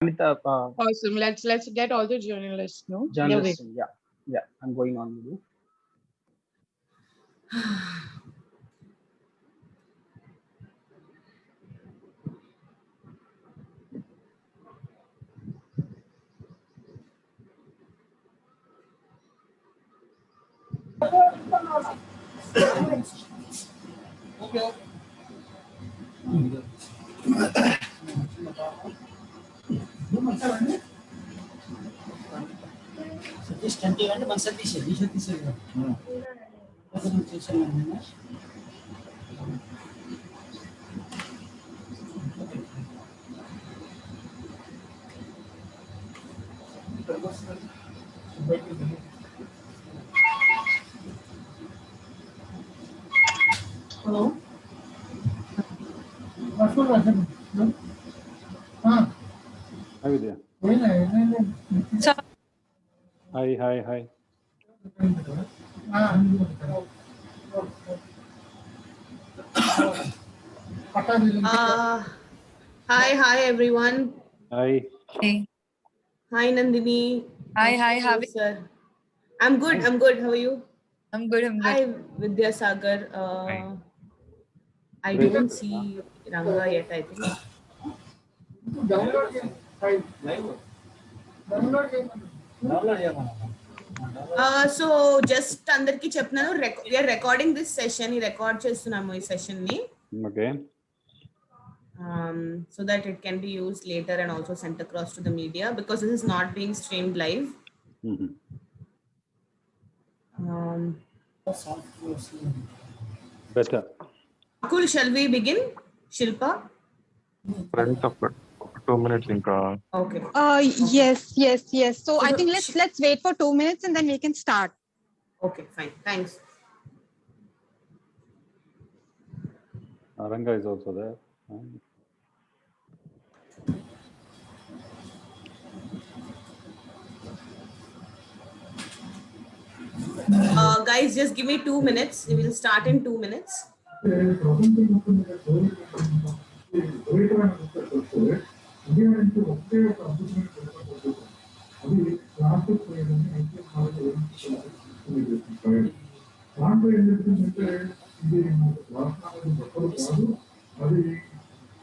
Anita, Awesome. Let's get all the journalists. No. journalist. Yeah. I'm going on with you. Hello. Hi Vidya. Hi. Hi everyone. Hi. Hi Nandini. Hi, how are you? Sir. I'm good. How are you? I'm good. Hi Vidya Sagar. I Great. don't see Ranga yet, I think. So just అందరికి చెప్తున్నాను we are recording this session. ఈ record చేస్తున్నాము ఈ session ని. Okay. So that it can be used later and also sent across to the media because this is not being streamed live. Better. Akul, shall we begin? Shilpa? Friends of 2 minutes inka. Okay. Yes. So I think let's wait for 2 minutes and then we can start. Okay, fine. Thanks. Ranga is also there. Guys, just give me 2 minutes. We will start in 2 minutes.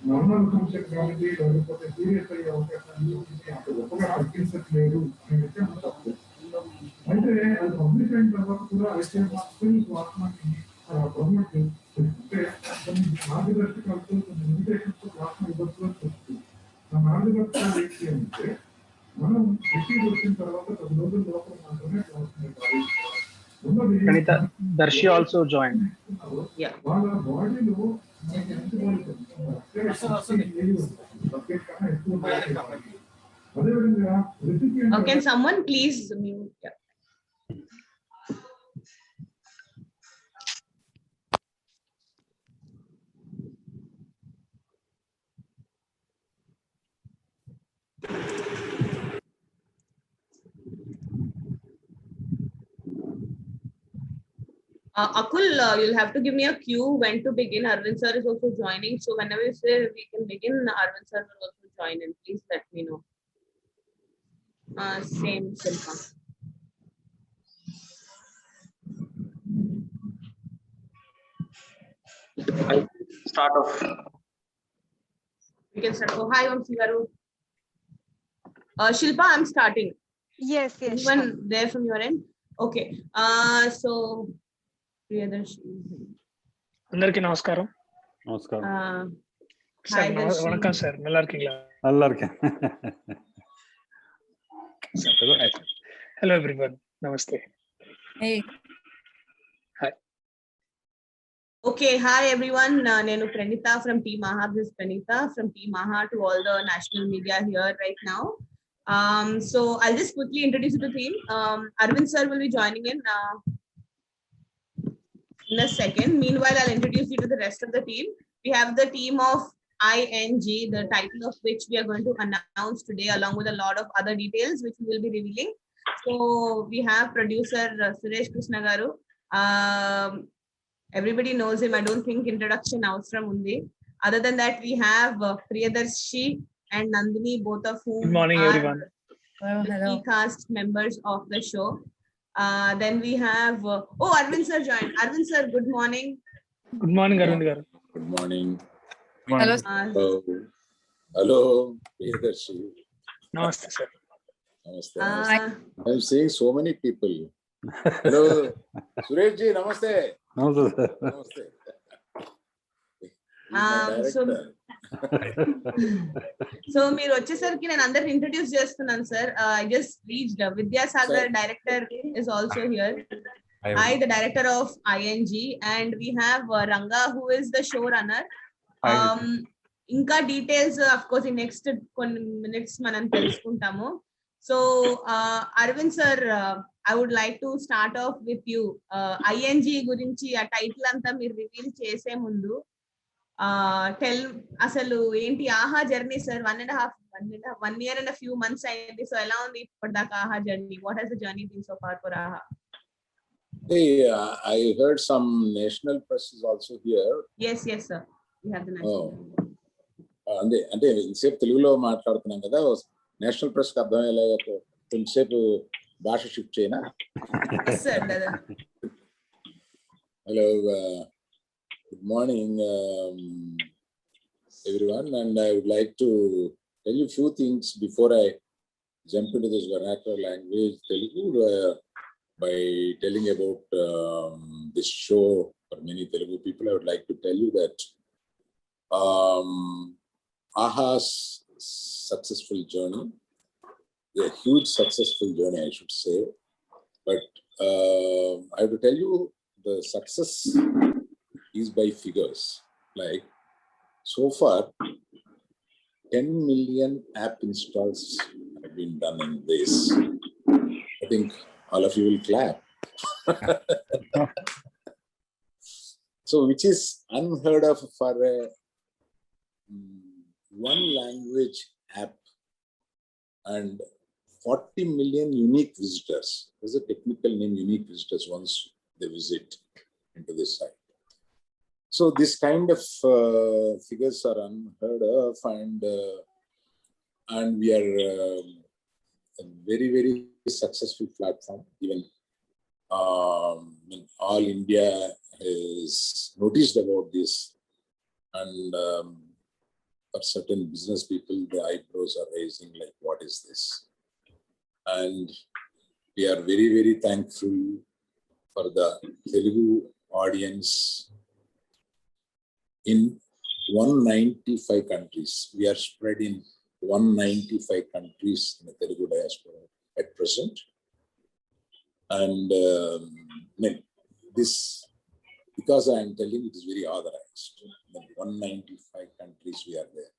Normal concept కానీ లేకపోతే serious అయ్యే అవకాశాలు అక్కడ గొప్పగా తగ్గించట్లేదు అని చెప్పి తప్పు అయితే అది పబ్లిక్ అయిన తర్వాత కూడా అయితే వాస్తవాన్ని గవర్నమెంట్ అంటే కొన్ని మార్గదర్శకాలతో కొన్ని లిమిటేషన్స్ వాస్తవం ఇవ్వచ్చు అని చెప్తుంది ఆ మార్గదర్శకాలు ఏంటి అంటే మనం రిసీవ్ వచ్చిన తర్వాత 10 రోజుల లోపల మాత్రమే Anita, Darshi also joined. Yeah. వాళ్ళ బాడీలో Can someone please mute? Yeah. Akul, you'll have to give me a cue when to begin. Arvind sir is also joining. So whenever you say we can begin, Arvind sir will also join in. Please let me know. Same Shilpa. Start off. We can start. Oh, hi, Vamsi Garu. Shilpa, I'm starting. Yes. Anyone there from your end? Okay. So Priyadarshi. అందరికీ నమస్కారం. Hi, வணக்கம் sir, நல்லா இருக்கீங்களா? நல்லா இருக்கேன். Hello everyone. Namaste. Hey. Hi. Okay, hi everyone. Nenu Pranita from Team Maha. This is Pranita from Team Maha to all the national media here right now. So I'll just quickly introduce you to the team. Arvind sir will be joining in a second. Meanwhile, I'll introduce you to the rest of the team. We have the team of ING, the title of which we are going to announce today, along with a lot of other details which we will be revealing. So we have producer Suresh Krishnagaru. Everybody knows him. I don't think introduction outram undi. Other than that, we have Priyadarshi and Nandini, both of whom Good morning, are everyone. the key cast members of the show. Then we have, Arvind sir joined. Arvind sir, good morning. Good morning, Arvind garu. Good morning. Hello. Hello, Priyadarshi. Namaste, sir. Namaste. Uh, I'm seeing so many people. Hello, Suresh ji, namaste. No, sir. Namaste. He's my so director. So మీరు వచ్చేసరికి నేను అందరిని introduce చేస్తున్నాను sir. I just reached Vidyasagar director is also here. I, the director of ING, and we have Ranga, who is the showrunner. ఇంకా details of course ఈ next కొన్ని minutes మనం తెలుసుకుంటాము. So Aravind sir, I would like to start off with you. ING గురించి ఆ title అంతా మీరు reveal చేసే ముందు అసలు ఏంటి Aha journey sir? 1 year and a few months అయింది. సో ఎలా ఉంది ఇప్పటిదాకా Aha journey? What has the journey been so far for Aha? Hey, I heard some national press is also here. Yes, sir. We have the national. అంటే ఇంతసేపు తెలుగులో మాట్లాడుతున్నాం కదా, national press కి అర్థమయ్యేలాగా కొంచెంసేపు భాష షిఫ్ట్ చేయనా? Sir, Hello, good morning, everyone, and I would like to tell you a few things before I jump into this vernacular language, Telugu, by telling about this show for many Telugu people. I would like to tell you that AHA's successful journey, a huge successful journey, I should say, but I have to tell you the success is by figures. Like so far, 10 million app installs have been done in this. I think all of you will clap. So, which is unheard of for a one language app, and 40 million unique visitors. There's a technical name, unique visitors, once they visit into this site. So this kind of figures are unheard of, and we are a very, very successful platform. Even all India has noticed about this, and for certain business people, the eyebrows are raising like, what is this? And we are very, very thankful for the Telugu audience in 195 countries. We are spread in 195 countries in the Telugu diaspora at present. And this, because I am telling it is very authorized. In 195 countries we are there.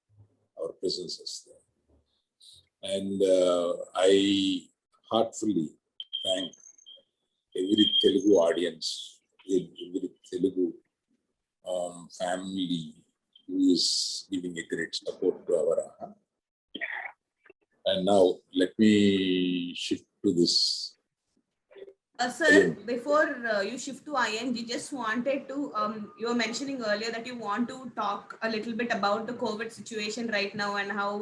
Our presence is there. And I heartfully thank every Telugu audience, every Telugu family who is giving a great support to our AHA. And now let me shift to this. Sir, before you shift to ING, just wanted to, you were mentioning earlier that you want to talk a little bit about the COVID situation right now and how,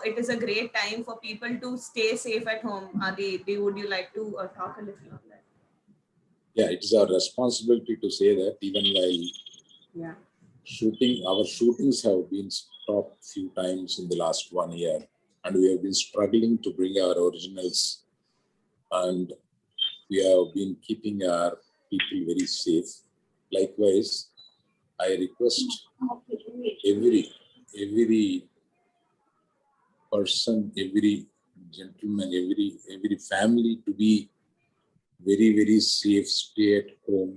it is a great time for people to stay safe at home. Would you like to talk a little on that? Yeah, it is our responsibility to say that, even while our shootings have been stopped few times in the last 1 year, and we have been struggling to bring our originals, and we have been keeping our people very safe. Likewise, I request every person, every gentleman, every family to be very, very safe, stay at home.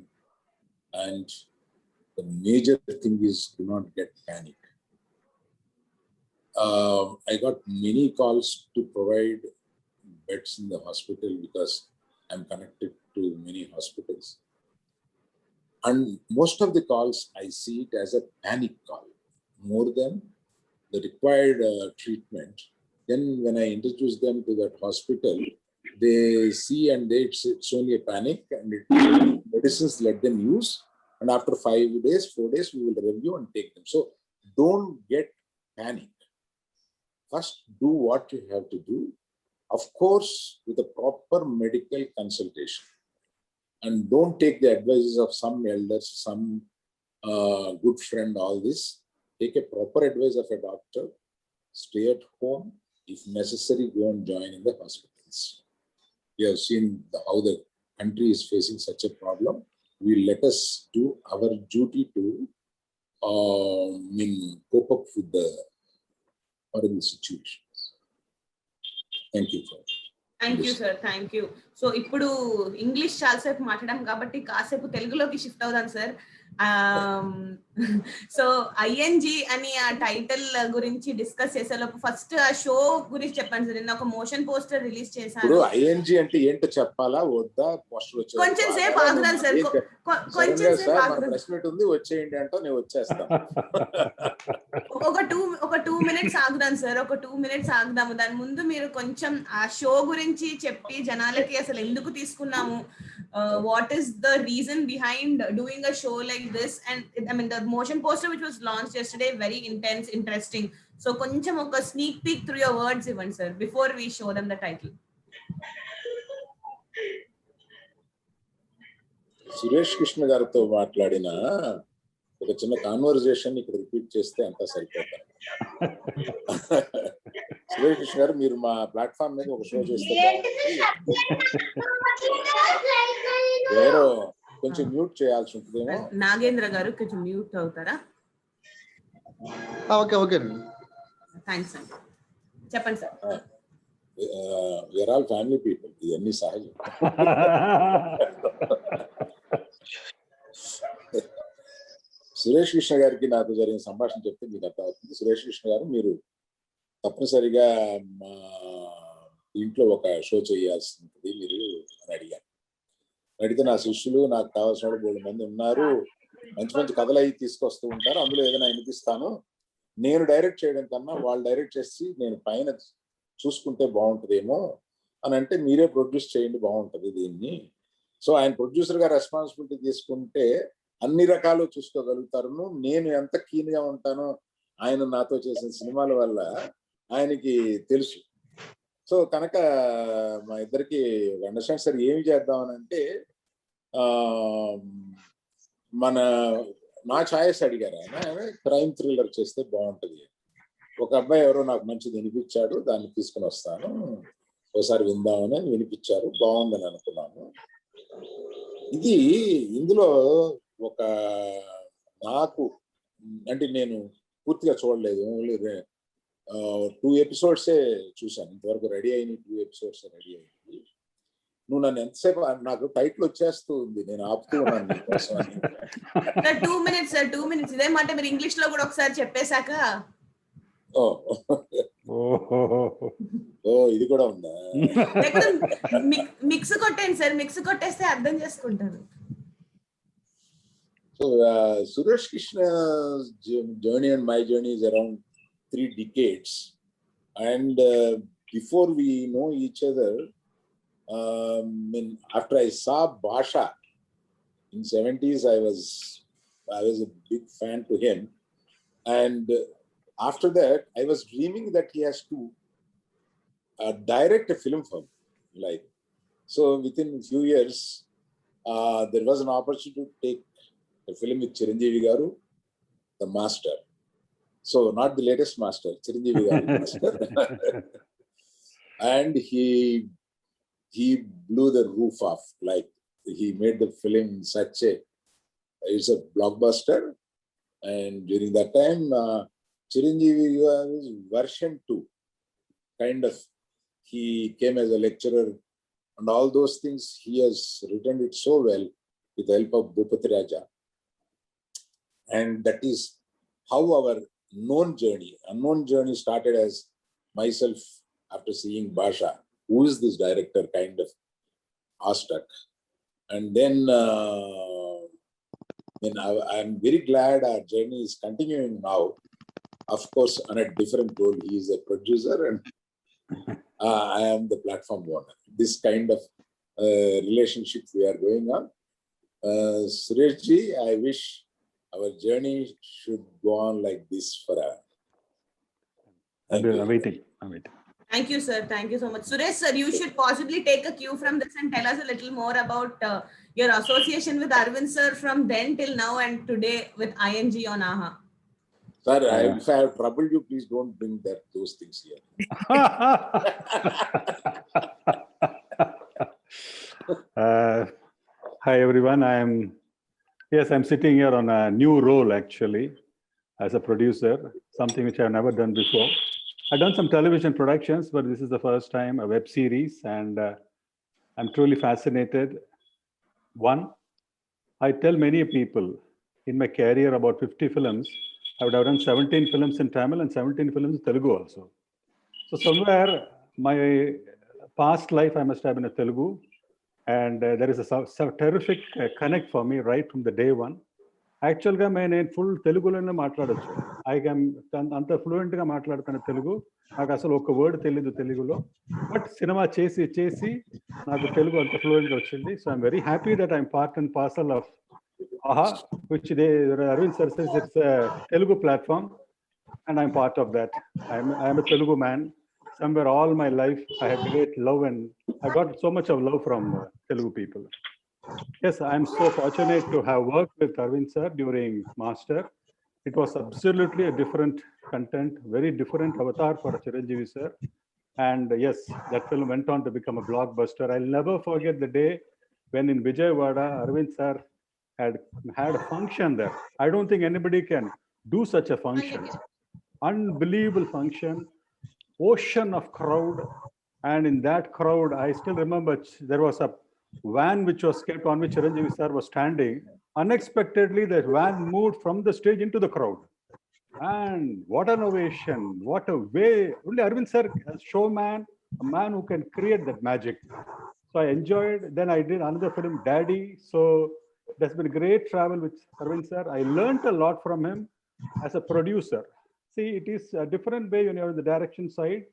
And the major thing is, do not get panic. I got many calls to provide beds in the hospital because I'm connected to many hospitals. And most of the calls, I see it as a panic call, more than the required treatment. Then when I introduce them to that hospital, they see and it's only a panic, and medicines let them use. And after 5 days, 4 days, we will review and take them. So don't get panic. first do what you have to do, of course, with a proper medical consultation. And don't take the advices of some elders, some good friend, all this. Take a proper advice of a doctor, stay at home. If necessary, go and join in the hospitals. We have seen how the country is facing such a problem. Let us do our duty to cope up with the horrible situations. Thank you for thank you sir, thank you. So ఇప్పుడు English చాలాసేపు మాట్లాడాం కాబట్టి కాసేపు తెలుగులోకి shift అవుదాం sir. So ING అని ఆ title గురించి డిస్కస్ చేసేలోపు ఫస్ట్ ఆ షో గురించి చెప్పండి సార్. నిన్న ఒక మోషన్ పోస్టర్ రిలీజ్ చేశారు. ఐఎన్జి అంటే ఏంటో చెప్పాలా వద్దా? పోస్టర్ కొంచెం సేపు ఆగుదాం సార్, కొంచెం సేపు ఆగుదాం. ప్రెస్ మీట్ ఉంది, వచ్చేయండి అంటే నేను వచ్చేస్తాను. ఒక 2 minutes ఆగుదాం సార్, ఒక 2 minutes ఆగుదాము. దాని ముందు మీరు కొంచెం ఆ షో గురించి చెప్పి జనాలకి అసలు ఎందుకు తీసుకున్నాము, what is the reason behind doing a show like this, and I mean the motion poster which was launched yesterday, very intense, interesting. So koncham oka sneak peek through your words even sir before we show them the title. Suresh Krishna గారితో మాట్లాడిన ఒక చిన్న conversation ఇక్కడ repeat చేస్తే అంతా సరిపోతారు. సురేష్ కృష్ణ గారు, మీరు మా ప్లాట్ఫామ్ మీద ఒక షో చేస్తే ఎవరో కొంచెం మ్యూట్ చేయాల్సి ఉంటుందేమో. నాగేంద్ర గారు కొంచెం మ్యూట్ అవుతారా? ఓకే ఓకే, థ్యాంక్స్ అండి. చెప్పండి sir. We are all family people, ఇవన్నీ సహజం. సురేష్ కృష్ణ గారికి నాకు జరిగిన సంభాషణ చెప్తే మీకు అర్థమవుతుంది. సురేష్ కృష్ణ గారు, మీరు తప్పనిసరిగా మా ఇంట్లో ఒక షో చేయాల్సి ఉంటుంది మీరు అని అడిగాను. అడిగితే నా శిష్యులు, నాకు కావాల్సిన వాళ్ళు 3 మంది ఉన్నారు, మంచి మంచి కథలు అవి తీసుకొస్తూ ఉంటారు, అందులో ఏదైనా వినిపిస్తాను, నేను డైరెక్ట్ చేయడం కన్నా వాళ్ళు డైరెక్ట్ చేసి నేను పైన చూసుకుంటే బాగుంటుందేమో అని అంటే, మీరే ప్రొడ్యూస్ చేయండి బాగుంటుంది దీన్ని. సో ఆయన ప్రొడ్యూసర్ గా రెస్పాన్సిబిలిటీ తీసుకుంటే అన్ని రకాలు చూసుకోగలుగుతారు. నేను ఎంత కీన్ గా ఉంటానో ఆయన నాతో చేసిన సినిమాల వల్ల ఆయనకి తెలుసు. సో కనుక మా ఇద్దరికి అండర్స్టాండ్ సార్ ఏమి చేద్దాం అని అంటే, నా ఛాయిస్ అడిగారు ఆయన, క్రైమ్ థ్రిల్లర్ చేస్తే బాగుంటుంది. ఒక అబ్బాయి ఎవరో నాకు మంచిది వినిపించాడు, దాన్ని తీసుకుని వస్తాను, ఒకసారి విందామని వినిపించారు, బాగుందని అనుకున్నాను. ఇది ఇందులో ఒక నాకు అంటే నేను పూర్తిగా చూడలేదు, ఓన్లీ 2 episodes చూసాను ఇంతవరకు. రెడీ అయిన 2 episodes రెడీ అయింది. నువ్వు నన్ను ఎంతసేపు, నాకు టైటిల్ వచ్చేస్తూ ఉంది, నేను ఆపుతూ ఉన్నాను నీకోసం. 2 minutes సార్, 2 minutes. ఇదే మాట మీరు ఇంగ్లీష్ లో కూడా ఒకసారి చెప్పేశాక. ఓ ఇది కూడా ఉందా? మిక్స్ కొట్టండి సార్, మిక్స్ కొట్టేస్తే అర్థం చేసుకుంటారు. So Suresh Krishna's journey and my journey is around 3 decades, and before we know each other, after I saw Basha in 70s, I was a big fan to him, and after that I was dreaming that he has to direct a film for me. Like, so within a few years there was an opportunity to take a film with Chiranjeevi Garu, the master. So not the latest master, Chiranjeevi Garu master. And he blew the roof off. Like, he made the film such it's a blockbuster. And during that time, Chiranjeevi Garu's version 2, kind of, he came as a lecturer and all those things. He has written it so well with the help of Bhupati Raja. And that is how our unknown journey started, as myself, after seeing Basha, who is this director, kind of awestruck. And then I'm very glad our journey is continuing now. Of course, on a different role. He is a producer and I am the platform owner. This kind of relationship we are going on. Suresh ji, I wish our journey should go on like this for Thank you. I'm waiting. Thank you, sir. Thank you so much. Suresh, sir, you should possibly take a cue from this and tell us a little more about your association with Arvind, sir, from then till now and today with ING on AHA. Sir, if I have troubled you, please don't bring those things here. Hi everyone. I'm sitting here on a new role actually as a producer, something which I've never done before. I've done some television productions, but this is the first time a web series, and I'm truly fascinated. One, I tell many people in my career about 50 films. I would have done 17 films in Tamil and 17 films in Telugu also. So somewhere my past life, I must have been a Telugu, and there is a terrific connect for me right from the day one. యాక్చువల్గా నేను full తెలుగులోనే మాట్లాడచ్చు. అంత ఫ్లూయెంట్గా మాట్లాడుతాను తెలుగు. నాకు అసలు ఒక word తెలీదు తెలుగులో, బట్ సినిమా చేసి నాకు తెలుగు అంత ఫ్లూయెంట్గా వచ్చింది. So I'm very happy that I'm part and parcel of AHA, which Arvind sir says it's a Telugu platform, and I'm part of that. I'm a Telugu man. Somewhere all my life I have great love, and I got so much of love from Telugu people. Yes, I'm so fortunate to have worked with Arvind sir during Master. It was absolutely a different content, very different avatar for Chiranjeevi sir. And yes, that film went on to become a blockbuster. I'll never forget the day when in Vijayawada, Arvind sir had a function there. I don't think anybody can do such a function. Unbelievable function, ocean of crowd. And in that crowd, I still remember there was a van which was kept on which Chiranjeevi sir was standing. Unexpectedly, that van moved from the stage into the crowd. And what an ovation, what a way. Only Arvind sir, a showman, a man who can create that magic. So I enjoyed. Then I did another film, Daddy. So there's been great travel with Arvind sir. I learned a lot from him as a producer. See, it is a different way when you're on the direction side.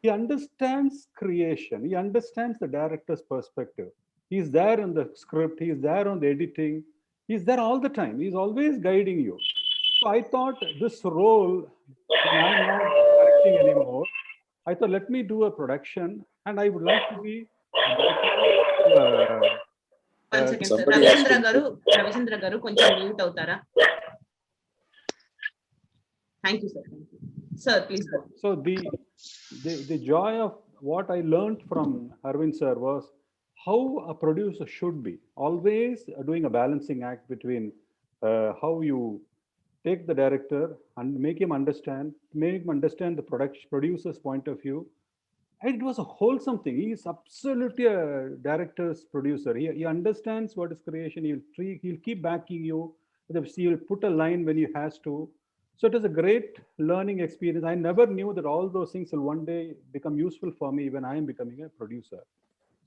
He understands creation. He understands the director's perspective. He's there in the script. He's there on the editing. He's there all the time. He's always guiding you. So I thought this role, I'm not directing anymore. I thought, let me do a production, and I would like to be. One second, sir. Ravichandra garu, koncham mute avutara. Thank you, sir. Sir, please go. So the joy of what I learned from Arvind sir was how a producer should be, always doing a balancing act between how you take the director and make him understand the producer's point of view. And it was a wholesome thing. He is absolutely a director's producer. He understands what is creation. He'll keep backing you. He'll put a line when he has to. So it was a great learning experience. I never knew that all those things will one day become useful for me when I am becoming a producer.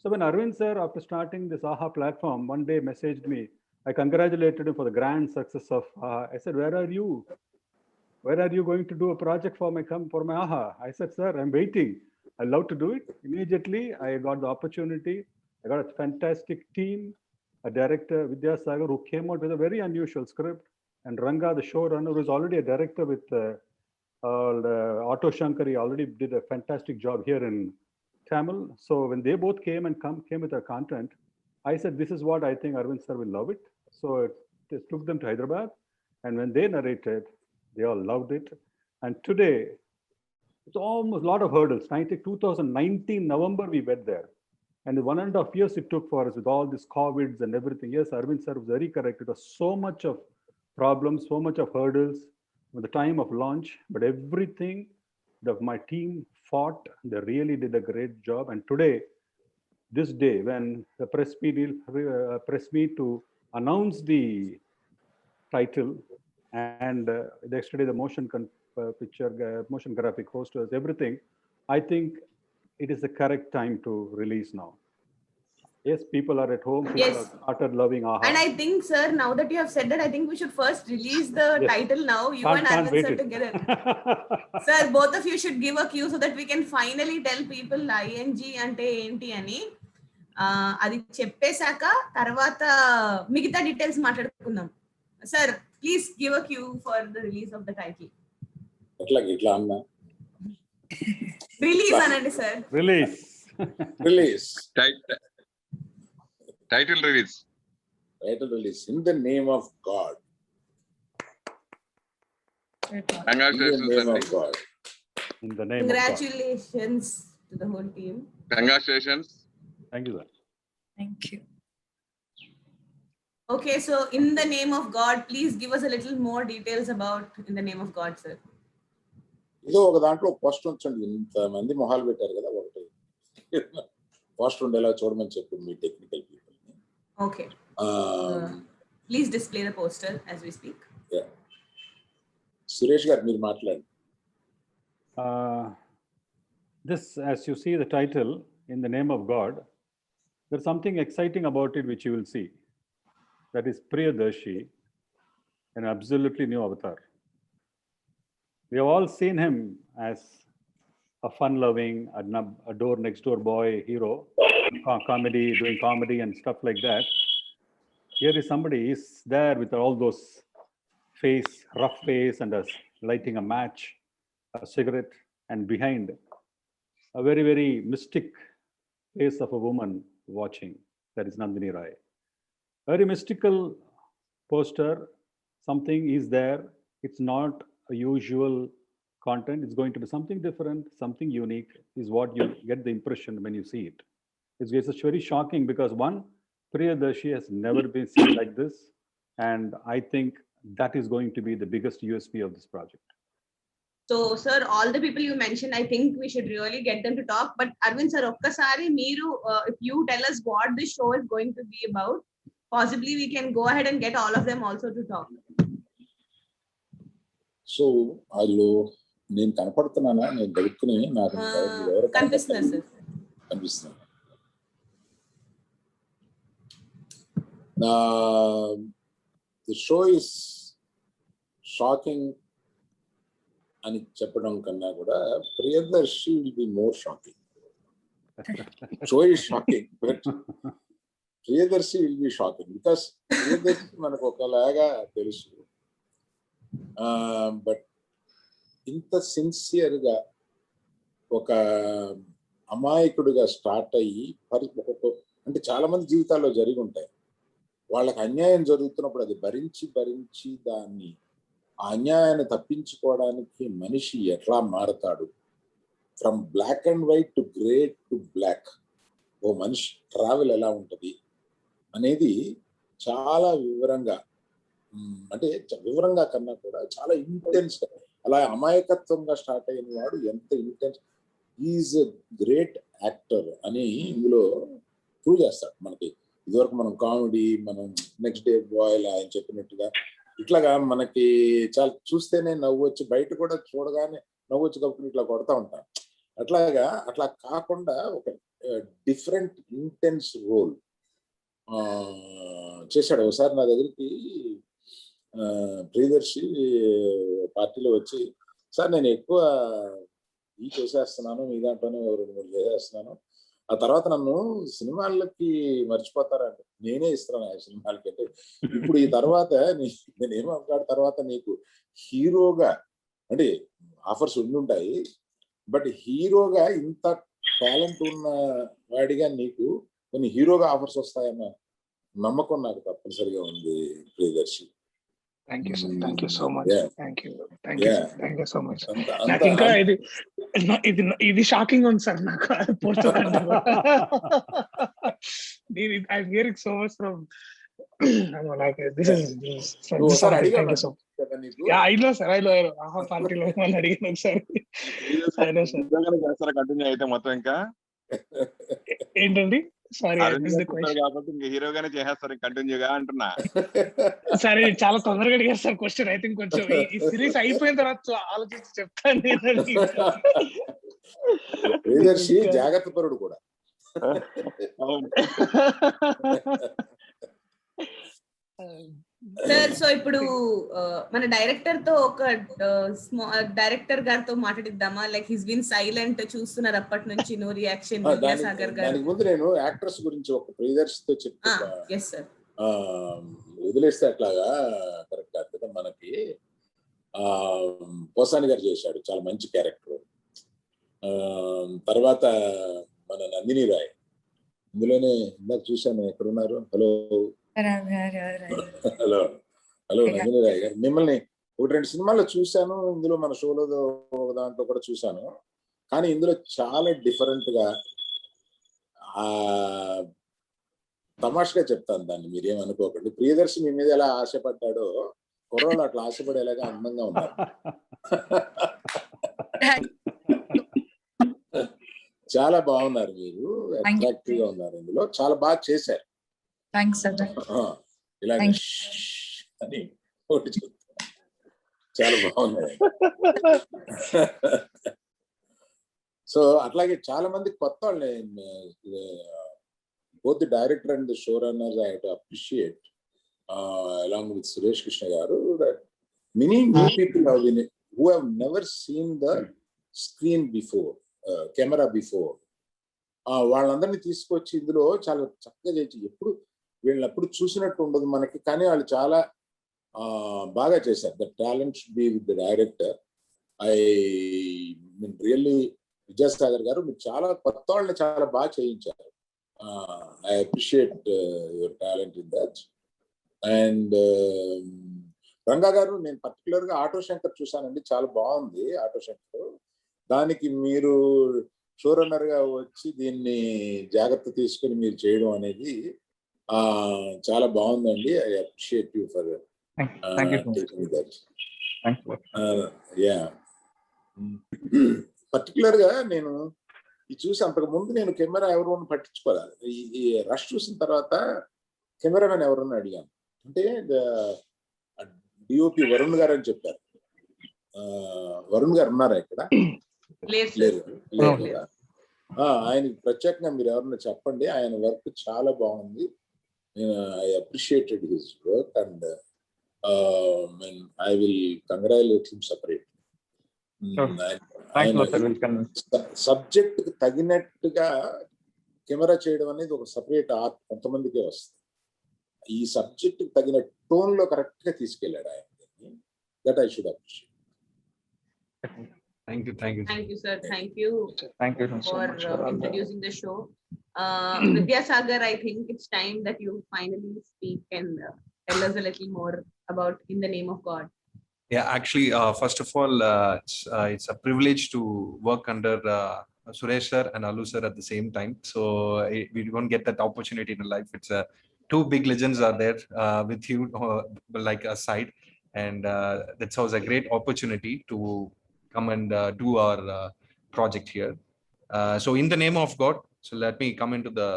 So when Arvind sir, after starting this AHA platform, one day messaged me. I congratulated him for the grand success of AHA. I said, where are you? Where are you going to do a project for my AHA? I said, sir, I'm waiting. I love to do it. Immediately, I got the opportunity. I got a fantastic team, a director, Vidyasagar, who came out with a very unusual script. And Ranga, the showrunner, who is already a director with Auto Shankar, he already did a fantastic job here in Tamil. So when they both came with their content, I said, this is what I think Arvind sir will love it. So it took them to Hyderabad. And when they narrated, they all loved it. And today, it's almost a lot of hurdles. 2019 November, we went there. And the 1.5 years it took for us with all these COVIDs and everything. Yes, Arvind sir was very correct. It was so much of problems, so much of hurdles with the time of launch, but everything that my team fought, they really did a great job. And today, this day, when the press meet to announce the title, and yesterday the motion graphic posters, everything, I think it is the correct time to release now. Yes, people are at home. People have started loving AHA. And I think, sir, now that you have said that, I think we should first release the title now. You and Arvind sir together. Sir, both of you should give a cue so that we can finally tell people ING ante enti ani. Adi cheppesaka tarvata migita details maatladukundaam. Sir, please give a cue for the release of the title. Itla anna. Release అనండి sir. Release. Release. Title release. Title release. In the name of God. In the Congratulations, name Sandy. of God. In the name of God. Congratulations to the whole team. Congratulations. Thank you, sir. Thank you. Okay, so in the name of God, please give us a little more details about in the name of God, sir. ఏదో ఒక దాంట్లో post ఉంచండి. ఇంతమంది మొహాలు పెట్టారు కదా, ఒకటి post ఉండేలా చూడమని చెప్పి మీ technical people. Okay. Please display the poster as we speak. Suresh గారు మీరు మాట్లాడండి. This, as you see the title, In the Name of God, there's something exciting about it which you will see. That is Priyadarshi, an absolutely new avatar. We have all seen him as a fun-loving, a door next door boy hero, comedy, doing comedy and stuff like that. Here is somebody is there with all those rough face, and lighting a match, a cigarette, and behind a very, very mystic face of a woman watching. That is Nandini Rai. Very mystical poster. Something is there. It's not a usual content. It's going to be something different, something unique, is what you get the impression when you see it. It's very shocking because one, Priyadarshi has never been seen like this. And I think that is going to be the biggest USP of this project. So, sir, all the people you mentioned, I think we should really get them to talk. But Arvind sir, okkasari meeru, if you tell us what this show is going to be about, possibly we can go ahead and get all of them also to talk. So వాళ్ళు నేను కనపడుతున్నానా, నేను దొరుకుని నాకు కనిపిస్తున్నారు sir. కనిపిస్తున్నాను. The show is shocking అని చెప్పడం కన్నా కూడా Priyadarshi will be more shocking. Show is shocking, but Priyadarshi will be shocking because Priyadarshi మనకు ఒకలాగా తెలుసు. బట్ ఇంత సిన్సియర్గా ఒక అమాయకుడిగా స్టార్ట్ అయ్యి అంటే చాలా మంది జీవితాల్లో జరిగి ఉంటాయి. వాళ్ళకి అన్యాయం జరుగుతున్నప్పుడు అది భరించి దాన్ని ఆ అన్యాయాన్ని తప్పించుకోవడానికి మనిషి ఎట్లా మారతాడు, from black and white to grey to black, ఓ మనిషి ట్రావెల్ ఎలా ఉంటుంది అనేది చాలా వివరంగా, అంటే వివరంగా కన్నా కూడా చాలా ఇంటెన్స్, అలా అమాయకత్వంగా స్టార్ట్ అయిన వాడు ఎంత intense, is a great actor అని ఇందులో ప్రూవ్ చేస్తాడు. మనకి ఇదివరకు మనం కామెడీ, మనం నెక్స్ట్ డే బాయ్ ఆయన చెప్పినట్టుగా ఇట్లాగా మనకి చాలా చూస్తేనే నవ్వచ్చు, బయట కూడా చూడగానే నవ్వచ్చు కాబట్టి ఇట్లా కొడతా ఉంటాం. అట్లా కాకుండా ఒక డిఫరెంట్ ఇంటెన్స్ రోల్ చేశాడు. ఒకసారి నా దగ్గరికి ప్రియదర్శి పార్టీలో వచ్చి, సార్ నేను ఎక్కువ చేసేస్తున్నాను, మీ దాంట్లోనే 2-3 చేసేస్తున్నాను, ఆ తర్వాత నన్ను సినిమాలకి మర్చిపోతారంటే నేనే ఇస్తున్నాను ఆ సినిమాలకి. అంటే ఇప్పుడు ఈ తర్వాత నేనేమో మాట్లాడిన తర్వాత నీకు హీరోగా అంటే ఆఫర్స్ ఉండుంటాయి, బట్ హీరోగా ఇంత టాలెంట్ ఉన్న వాడిగా నీకు కొన్ని హీరోగా ఆఫర్స్ వస్తాయన్న నమ్మకం నాకు తప్పనిసరిగా ఉంది Priyadarshi. Thank you sir, thank you so much. Thank you so much. నాకు అంత ఇంకా ఇది షాకింగ్ ఉంది సార్ నాకు. I hearing so much from like this is ఒకసారి అడిగా thank you so much. కదా నీకు. Yeah, I know sir, I know ఆహా పార్టీలో మళ్ళీ అడిగాను ఒకసారి. I know sir. చేస్తారా కంటిన్యూ అయితే మొత్తం ఇంకా ఏంటండి? సారీ కాబట్టి ఇంకా హీరోగానే చేసేస్తారు కంటిన్యూగా అంటున్నా. సరే చాలా తొందరగా అడిగారు సార్ క్వశ్చన్. ఐ థింక్ కొంచెం ఈ సిరీస్ అయిపోయిన తర్వాత ఆలోచించి చెప్తాను నేను. ప్రియదర్శి జాగ్రత్త పరుడు కూడా. సార్, సో ఇప్పుడు మన డైరెక్టర్ తో ఒక డైరెక్టర్ గారితో మాట్లాడిద్దామా? లైక్ హిస్ బీన్ సైలెంట్, చూస్తున్నారు అప్పటి నుంచి, నో రియాక్షన్. విద్యాసాగర్ గారు. దానికి ముందు నేను యాక్టర్స్ గురించి ఒక ప్రియదర్శితో చెప్తా. Yes sir. వదిలేస్తే అట్లాగా కరెక్ట్ కాదు కదా. మనకి పోసాని గారు చేశాడు, చాలా మంచి క్యారెక్టర్. తర్వాత మన నందిని రాయ్, ఇందులోనే ఇందాక చూశాను, ఎక్కడున్నారు? Hello hello hello Nandini Roy గారు, మిమ్మల్ని 1-2 సినిమాల్లో చూశాను, ఇందులో మన షోలో దాంట్లో కూడా చూశాను. కానీ ఇందులో చాలా డిఫరెంట్గా, తమాషగా చెప్తాను దాన్ని, మీరేమనుకోకండి. ప్రియదర్శి మీ మీద ఎలా ఆశపడ్డాడో కుర్రోళ్ళు అట్లా ఆశపడేలాగా అందంగా ఉన్నారు. చాలా బాగున్నారు మీరు, అట్రాక్టివ్ గా ఉన్నారు, ఇందులో చాలా బాగా చేశారు. ఇలాగే అని ఒకటి చెప్తాను, చాలా బాగున్నాయి. సో అట్లాగే చాలా మంది కొత్త వాళ్ళని, both the director and the showrunners I have to appreciate, along with Suresh Krishna garu, that many new people have been who have never seen the screen before, camera before. వాళ్ళందరినీ తీసుకొచ్చి ఇందులో చాలా చక్కగా చేసి, వీళ్ళని ఎప్పుడు చూసినట్టు ఉండదు మనకి, కానీ వాళ్ళు చాలా బాగా చేశారు. The talent should be with the director. I mean really Vidyasagar గారు, మీరు చాలా కొత్త వాళ్ళని చాలా బాగా చేయించారు. I appreciate your talent in that. And Ranga గారు, నేను పర్టికులర్ గా ఆటో శంకర్ చూసానండి, చాలా బాగుంది ఆటో శంకర్. దానికి మీరు షో రన్నర్ గా వచ్చి దీన్ని జాగ్రత్త తీసుకుని మీరు చేయడం అనేది చాలా బాగుందండి. I appreciate you for yeah. Particular గా నేను ఇది చూసి, అంతకు ముందు నేను కెమెరా ఎవరు పట్టించుకోవాలి, ఈ రష్ చూసిన తర్వాత కెమెరామెన్ ఎవరన్నా అడిగాను, అంటే డిఓపి వరుణ్ గారు అని చెప్పారు. వరుణ్ గారు ఉన్నారా ఇక్కడ? లేదు. ఆయనకి ప్రత్యేకంగా మీరు ఎవరన్నా చెప్పండి, ఆయన వర్క్ చాలా బాగుంది. I appreciated his work and I will congratulate him separate. Subject కి తగినట్టుగా కెమెరా చేయడం అనేది ఒక సపరేట్ ఆర్ట్, కొంతమందికే వస్తుంది. ఈ సబ్జెక్ట్ కి తగిన టోన్ లో కరెక్ట్ గా తీసుకెళ్ళాడు ఆయన. That I should appreciate. Thank you sir, thank you for introducing the show. Vidyasagar, I think it's time that you finally speak and tell us a little more about In the Name of God. Yeah, actually, first of all, it's a privilege to work under Suresh sir and Alu sir at the same time. So we don't get that opportunity in life. It's two big legends are there with you, like aside, and that's always a great opportunity to come and do our project here. So In the Name of God. So let me come into the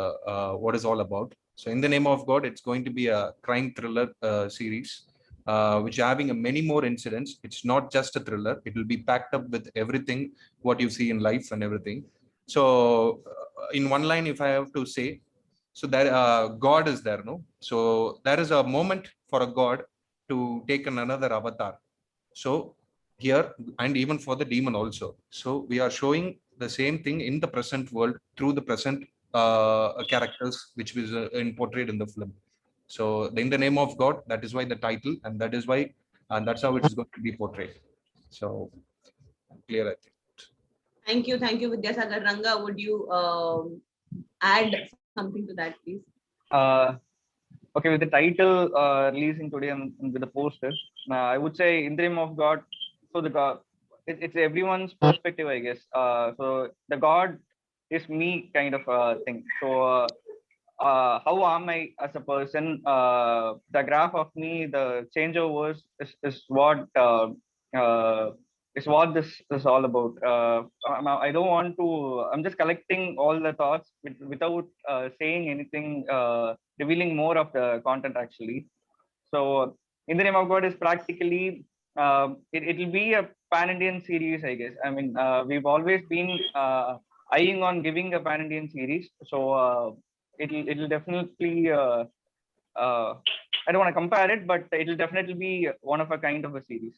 what is all about. So In the Name of God, it's going to be a crime thriller series. Which are having many more incidents. It's not just a thriller. It will be packed up with everything what you see in life and everything. So in one line, if I have to say, so that God is there, no? So there is a moment for a God to take another avatar. So here, and even for the demon also. So we are showing the same thing in the present world through the present characters which was portrayed in the film. So In the Name of God, that is why the title, and that is why, and that's how it is going to be portrayed. So clear, I think. Thank you, Vidyasagar. Ranga, would you add something to that, please? Okay, with the title releasing today and with the poster, I would say In the Name of God. So the God, it's everyone's perspective, I guess. So the God is me kind of thing. So how am I as a person? The graph of me, the changeovers is what this is all about. I don't want to. I'm just collecting all the thoughts without saying anything, revealing more of the content actually. So In the Name of God is practically it will be a pan-Indian series, I guess. I mean, we've always been eyeing on giving a pan-Indian series. So it'll definitely I don't want to compare it, but it'll definitely be one of a kind of a series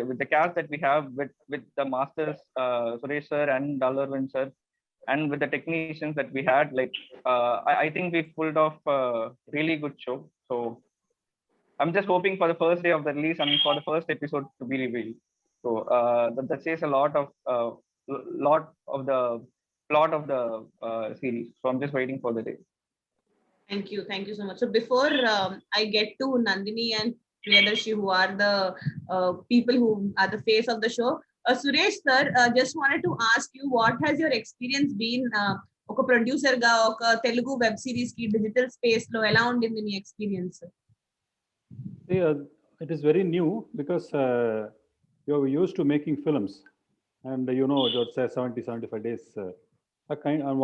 with the cast that we have with the masters Suresh sir and Dallarvin sir, and with the technicians that we had. Like I think we pulled off a really good show. So I'm just hoping for the first day of the release and for the first episode to be revealed. So that says a lot of lot of the plot of the series. So I'm just waiting for the day. Thank you so much. So before I get to Nandini and Priyadarshi, who are the people who are the face of the show, Suresh sir, just wanted to ask you, what has your experience been? ఒక producer గా ఒక Telugu web series కి digital space లో ఎలా ఉండింది మీ experience? It is very new because you're used to making films, and let's say 70-75 days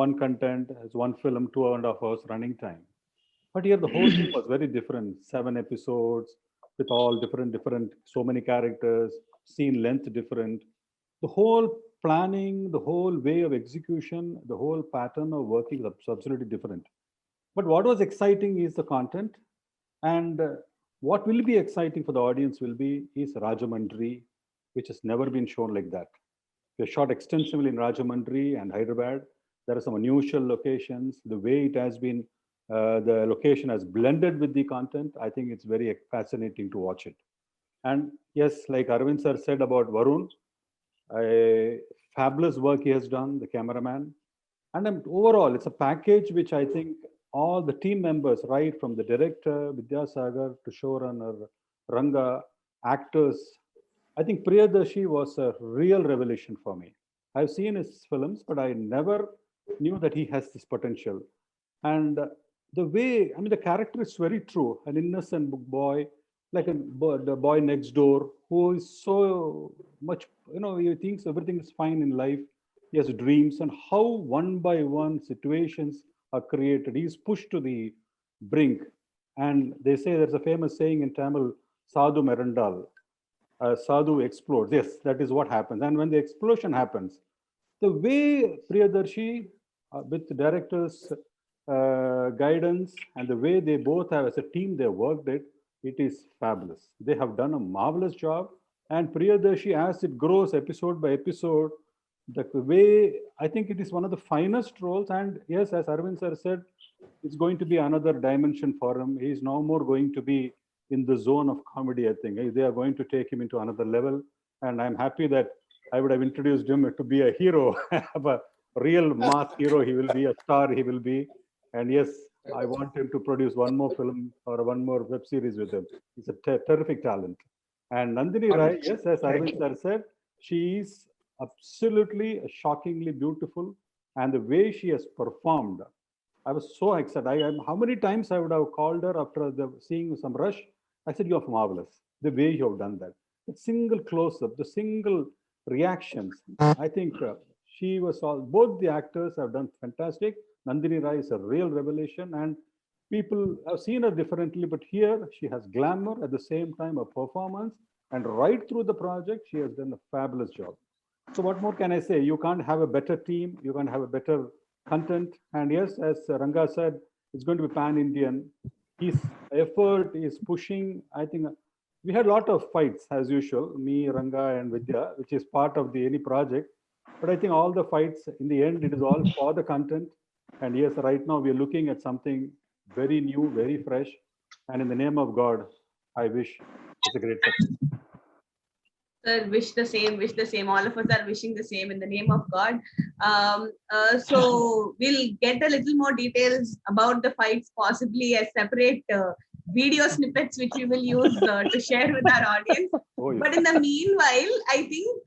one content as one film, 2.5 hours running time. But here the whole thing was very different. 7 episodes with all different, so many characters, scene length different. The whole planning, the whole way of execution, the whole pattern of working is absolutely different. But what was exciting is the content, and what will be exciting for the audience is Rajahmundry, which has never been shown like that. We shot extensively in Rajahmundry and Hyderabad. There are some unusual locations. The way it has been, the location has blended with the content. I think it's very fascinating to watch it. And yes, like Arvind sir said about Varun, a fabulous work he has done, the cameraman. And overall, it's a package which I think all the team members, right from the director, Vidyasagar, to showrunner, Ranga, actors, I think Priyadarshi was a real revelation for me. I've seen his films, but I never knew that he has this potential. And the way, the character is very true, an innocent boy, like the boy next door, who is so much, he thinks everything is fine in life. He has dreams, and how one by one situations are created. He's pushed to the brink. And they say there's a famous saying in Tamil, Sadhu Merandal, Sadhu explodes. Yes, that is what happens. And when the explosion happens, the way Priyadarshi, with the director's guidance and the way they both have, as a team, they worked it is fabulous. They have done a marvelous job. And Priyadarshi, as it grows episode by episode, the way, I think it is one of the finest roles. And yes, as Arvind sir said, it's going to be another dimension for him. He's no more going to be in the zone of comedy, I think. They are going to take him into another level. And I'm happy that I would have introduced him to be a hero, a real mass hero. He will be a star, he will be. And yes, I want him to produce one more film or one more web series with him. He's a terrific talent. And Nandini Rai, yes, as Arvind sir said, she is absolutely shockingly beautiful. And the way she has performed, I was so excited. How many times I would have called her after seeing some rush? I said, you are marvelous. The way you have done that. The single close-up, the single reactions. I think both the actors have done fantastic. Nandini Rai is a real revelation, and people have seen her differently, but here she has glamour at the same time, a performance, and right through the project, she has done a fabulous job. So what more can I say? You can't have a better team, you can't have a better content. And yes, as Ranga said, it's going to be pan-Indian. His effort is pushing, I think, we had a lot of fights as usual, me, Ranga and Vidya, which is part of any project. But I think all the fights, in the end, it is all for the content. And yes, right now we are looking at something very new, very fresh. And in the name of God, I wish it's a great success. Sir, wish the same. All of us are wishing the same in the name of God. So we'll get a little more details about the fights, possibly as separate video snippets, which we will use to share with our audience. Oh, yes. But in the meanwhile, I think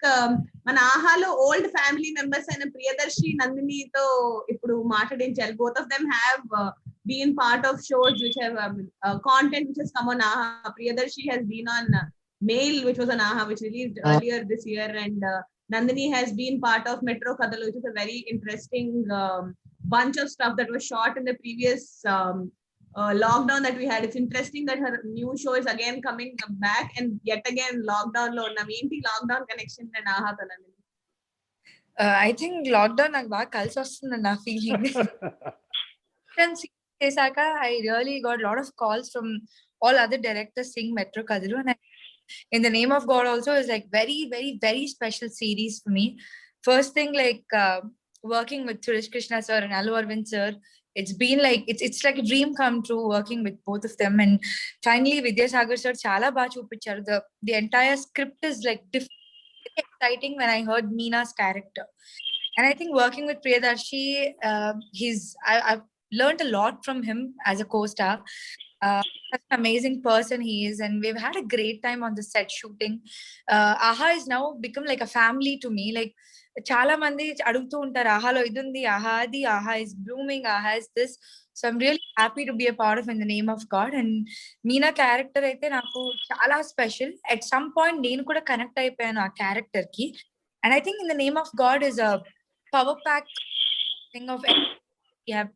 మన ఆహాలో old family members అయిన ప్రియదర్శి నందినితో ఇప్పుడు మాట్లాడించారు. Both of them have been part of shows which have content which has come on AHA. Priyadarshi has been on Mail, which was on AHA, which released earlier this year, and Nandini has been part of Metro Kadalu, which is a very interesting bunch of stuff that was shot in the previous lockdown that we had. It's interesting that her new show is again coming back, and yet again lockdown lo unna menti lockdown connection and AHA tanani. I think lockdown నాకు బాగా కలిసి వస్తుంది నా feeling. చేశాక I really got a lot of calls from all other directors seeing Metro Kadalu, and In the Name of God also is like very, very, very special series for me. First thing, like working with Suresh Krishna sir and Allu Arvind sir, it's been like it's like a dream come true working with both of them. And finally Vidyasagar sir chala baga chupicharu. The entire script is like different exciting when I heard Meena's character. And I think working with Priyadarshi, I've learned a lot from him as a co-star. Such an amazing person he is, and we've had a great time on the set shooting. Aha is now become like a family to me. Like chala mandi adugutu untaru, Aha lo idundi, Aha adi, Aha is blooming, Aha is this. So I'm really happy to be a part of In the Name of God. And Meena character aithe naku chala special. At some point nenu kuda connect ayipayanu aa character ki. And I think In the Name of God is a power pack thing of we have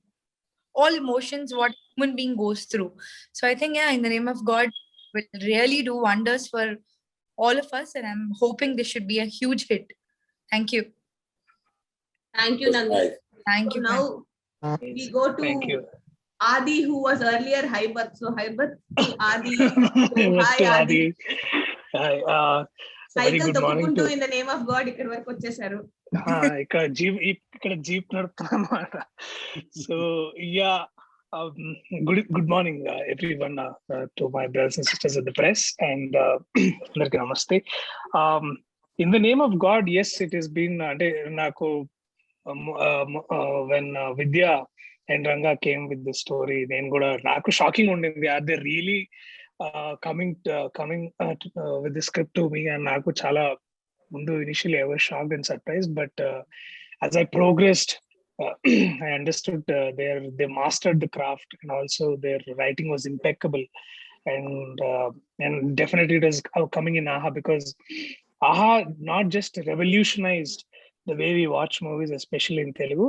all emotions what human being goes through. So I think In the Name of God will really do wonders for all of us, and I'm hoping this should be a huge hit. Thank you. Thank you, Nandi. Thank So you. now we go to Thank you. Adi, who was earlier Haibat. So Haibat to Adi. So, hi Adi. Hi, very Cycle good morning తొక్కుకుంటూ to In the Name of God ఇక్కడ వరకు వచ్చేసారు. ఇక్కడ jeep నడుపుతున్నమాట. So yeah, good morning everyone, to my brothers and sisters in the press, and అందరికి నమస్తే. In the Name of God, yes, it has been అంటే నాకు when Vidya and Ranga came with the story, నేను కూడా నాకు shocking ఉండింది. Are they really coming with the script to me? And నాకు చాలా ముందు initially I was shocked and surprised, but as I progressed, I understood they mastered the craft, and also their writing was impeccable, and definitely it is coming in Aha, because Aha not just revolutionized the way we watch movies, especially in Telugu,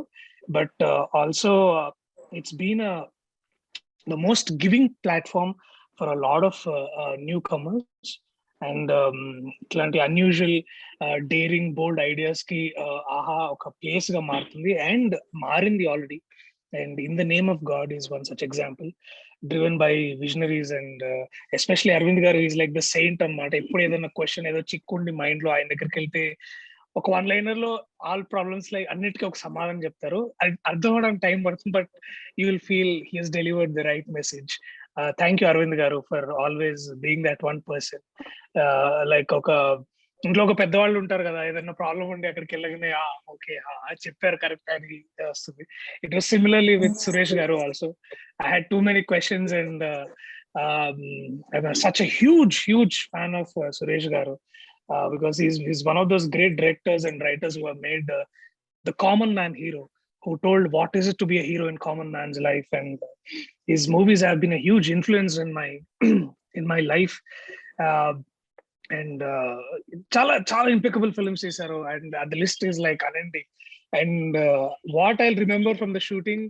but also it's been the most giving platform for a lot of newcomers, and ఇట్లాంటి unusual daring bold ideas కి Aha ఒక place గా మారుతుంది, and మారింది already. And In the Name of God is one such example, driven by visionaries, and especially Arvind garu is like the saint అన్నమాట. ఎప్పుడు ఏదైనా question ఏదో చిక్కుండి మైండ్ లో ఆయన దగ్గరికి వెళ్తే ఒక వన్ లైనర్ లో ఆల్ ప్రాబ్లమ్స్ లైక్ అన్నిటికీ ఒక సమాధానం చెప్తారు. అర్థం అవడానికి టైం పడుతుంది, but you will feel he has delivered the right message. Thank you Aravind గారు for always being that one person. Like ఒక ఇంట్లో ఒక పెద్దవాళ్ళు ఉంటారు కదా, ఏదైనా ప్రాబ్లం ఉండి అక్కడికి వెళ్ళగానే ఓకే చెప్పారు కరెక్ట్ అని వస్తుంది. It was similarly with Suresh గారు also. I had too many questions, and I'm such a huge fan of Suresh garu, because he's one of those great directors and writers who have made the common man hero, who told what is it to be a hero in common man's life. And his movies have been a huge influence in my in my life, and chala impeccable films chesaru, and the list is like unending. And what I'll remember from the shooting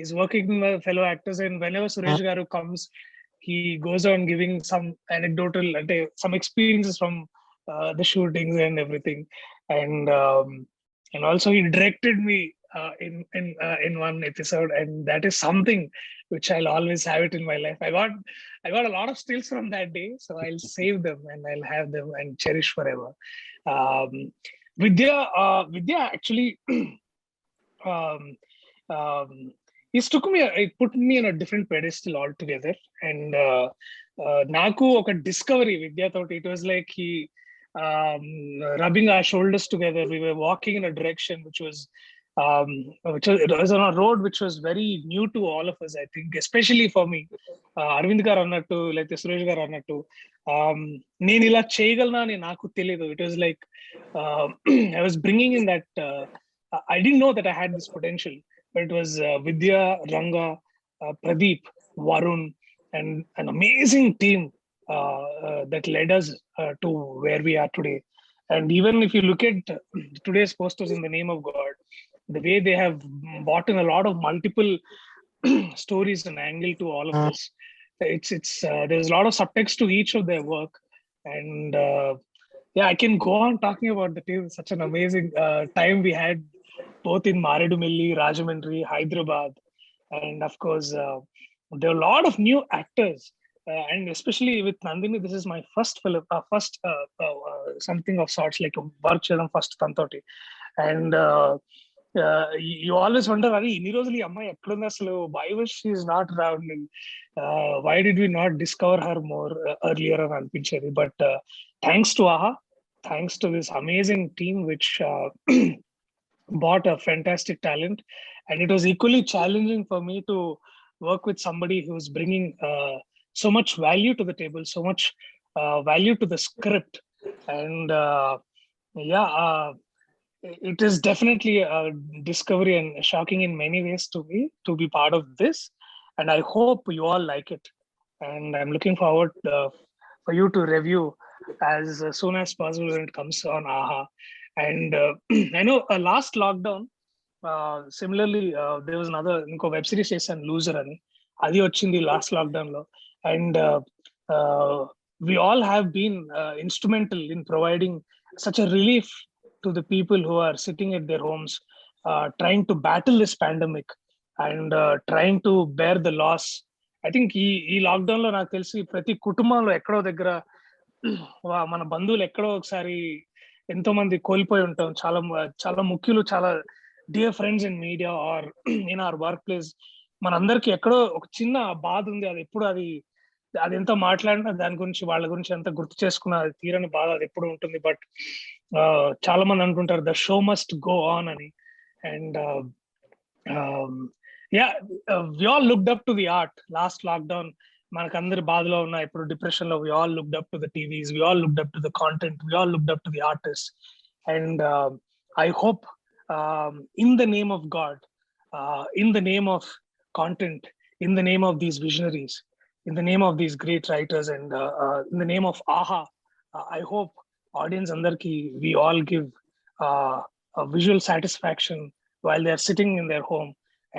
is working with fellow actors, and whenever Suresh garu comes, he goes on giving some anecdotal, some experiences from the shootings and everything. And also he directed me in one episode, and that is something which I'll always have it in my life. I got a lot of stills from that day, so I'll save them and I'll have them and cherish forever. Vidya actually it put me on a different pedestal altogether, and naku oka discovery Vidya thought. It was like he rubbing our shoulders together. We were walking in a direction which was it was on a road which was very new to all of us, I think, especially for me. Arvind garu annattu, like Suresh garu annattu, నేను ఇలా చేయగలనా అని నాకు తెలియదు. It was like I was bringing in that I didn't know that I had this potential, but it was Vidya, Ranga, Pradeep, Varun, and an amazing team that led us to where we are today. And even if you look at today's posters In the Name of God, the way they have brought in a lot of multiple stories and angle to all of this, it's there's a lot of subtext to each of their work. And yeah, I can go on talking about the team. Such an amazing time we had, both in Maredumilli, Rajahmundry, Hyderabad, and of course there are a lot of new actors, and especially with Nandini, this is my first film, something of sorts, like a work cheyadam first tantoti. And you always wonder, are inni rojulu ee amma ekkడుంది asalu, why was she is not around, and why did we not discover her more earlier అని అనిపించేది. But thanks to Aha, thanks to this amazing team which bought a fantastic talent, and it was equally challenging for me to work with somebody who's bringing so much value to the table, so much value to the script. And it is definitely a discovery and shocking in many ways to me to be part of this, and I hope you all like it, and I'm looking forward for you to review as soon as possible when it comes on AHA. And I know last lockdown, similarly, there was another web series చేశాను loser అని, అది వచ్చింది last lockdown లో. And we all have been instrumental in providing such a relief to the people who are sitting at their homes, trying to battle this pandemic and trying to bear the loss. I think ఈ lockdown లో నాకు తెలిసి ప్రతి కుటుంబంలో ఎక్కడో దగ్గర మన బంధువులు ఎక్కడో ఒకసారి ఎంతో మంది కోల్పోయి ఉంటాం. చాలా ముఖ్యులు, చాలా dear friends in media or in our work place. మనందరికి ఎక్కడో ఒక చిన్న బాధ ఉంది, అది ఎప్పుడు అది ఎంత మాట్లాడినా దాని గురించి వాళ్ళ గురించి ఎంత గుర్తు చేసుకున్నా అది తీరని బాధ అది ఎప్పుడు ఉంటుంది. బట్ చాలా మంది అనుకుంటారు the show must go on అని. And we all looked up to the art last lockdown. మనకందరి బాధలో ఉన్న ఇప్పుడు డిప్రెషన్ లో, we all looked up to the TVs, we all looked up to the content, we all looked up to the artists. And I hope in the name of God, in the name of content, in the name of these visionaries, in the name of these great writers, and in the name of AHA, I hope audience andarki we all give a visual satisfaction while they are sitting in their home,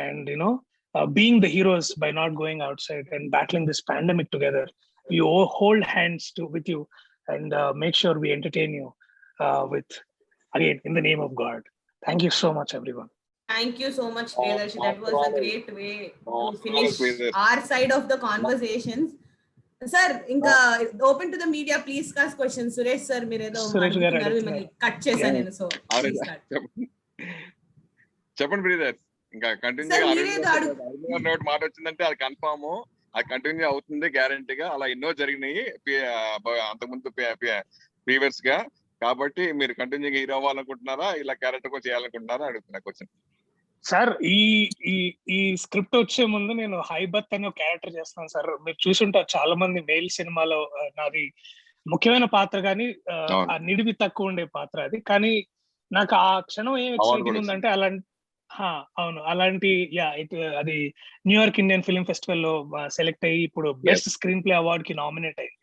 and being the heroes by not going outside and battling this pandemic together. We all hold hands with you and make sure we entertain you with, again, in the name of God. Thank you so much, everyone. Thank you so much, Priyadarshi. That was a great way to finish our side of the conversations. Sir, inka open to the media, please ask questions. Suresh sir, mere edo mimmalni cut chesanu nenu, so please start. చెప్పండి brother. ఇంకా continue note మాట వచ్చిందంటే అది confirm, అది continue అవుతుంది గ్యారంటీగా. అలా ఎన్నో జరిగినాయి అంతకుముందు ప్రీవియస్ గా. కాబట్టి మీరు కంటిన్యూగా హీరో అవ్వాలనుకుంటున్నారా, ఇలా క్యారెక్టర్ కూడా చేయాలనుకుంటున్నారా అడుగుతున్నా క్వశ్చన్. సార్, ఈ స్క్రిప్ట్ వచ్చే ముందు నేను హైబత్ అనే క్యారెక్టర్ చేస్తున్నాను సార్. మీరు చూసుంటారు చాలా మంది మెయిల్ సినిమాలో నాది ముఖ్యమైన పాత్ర, కానీ ఆ నిడివి తక్కువ ఉండే పాత్ర అది. కానీ నాకు ఆ క్షణం ఏం ఎక్సైటింగ్ ఉందంటే అవును, అలాంటి అది న్యూయార్క్ ఇండియన్ ఫిల్మ్ ఫెస్టివల్ లో సెలెక్ట్ అయ్యి ఇప్పుడు బెస్ట్ స్క్రీన్ ప్లే అవార్డ్ కి నామినేట్ అయింది.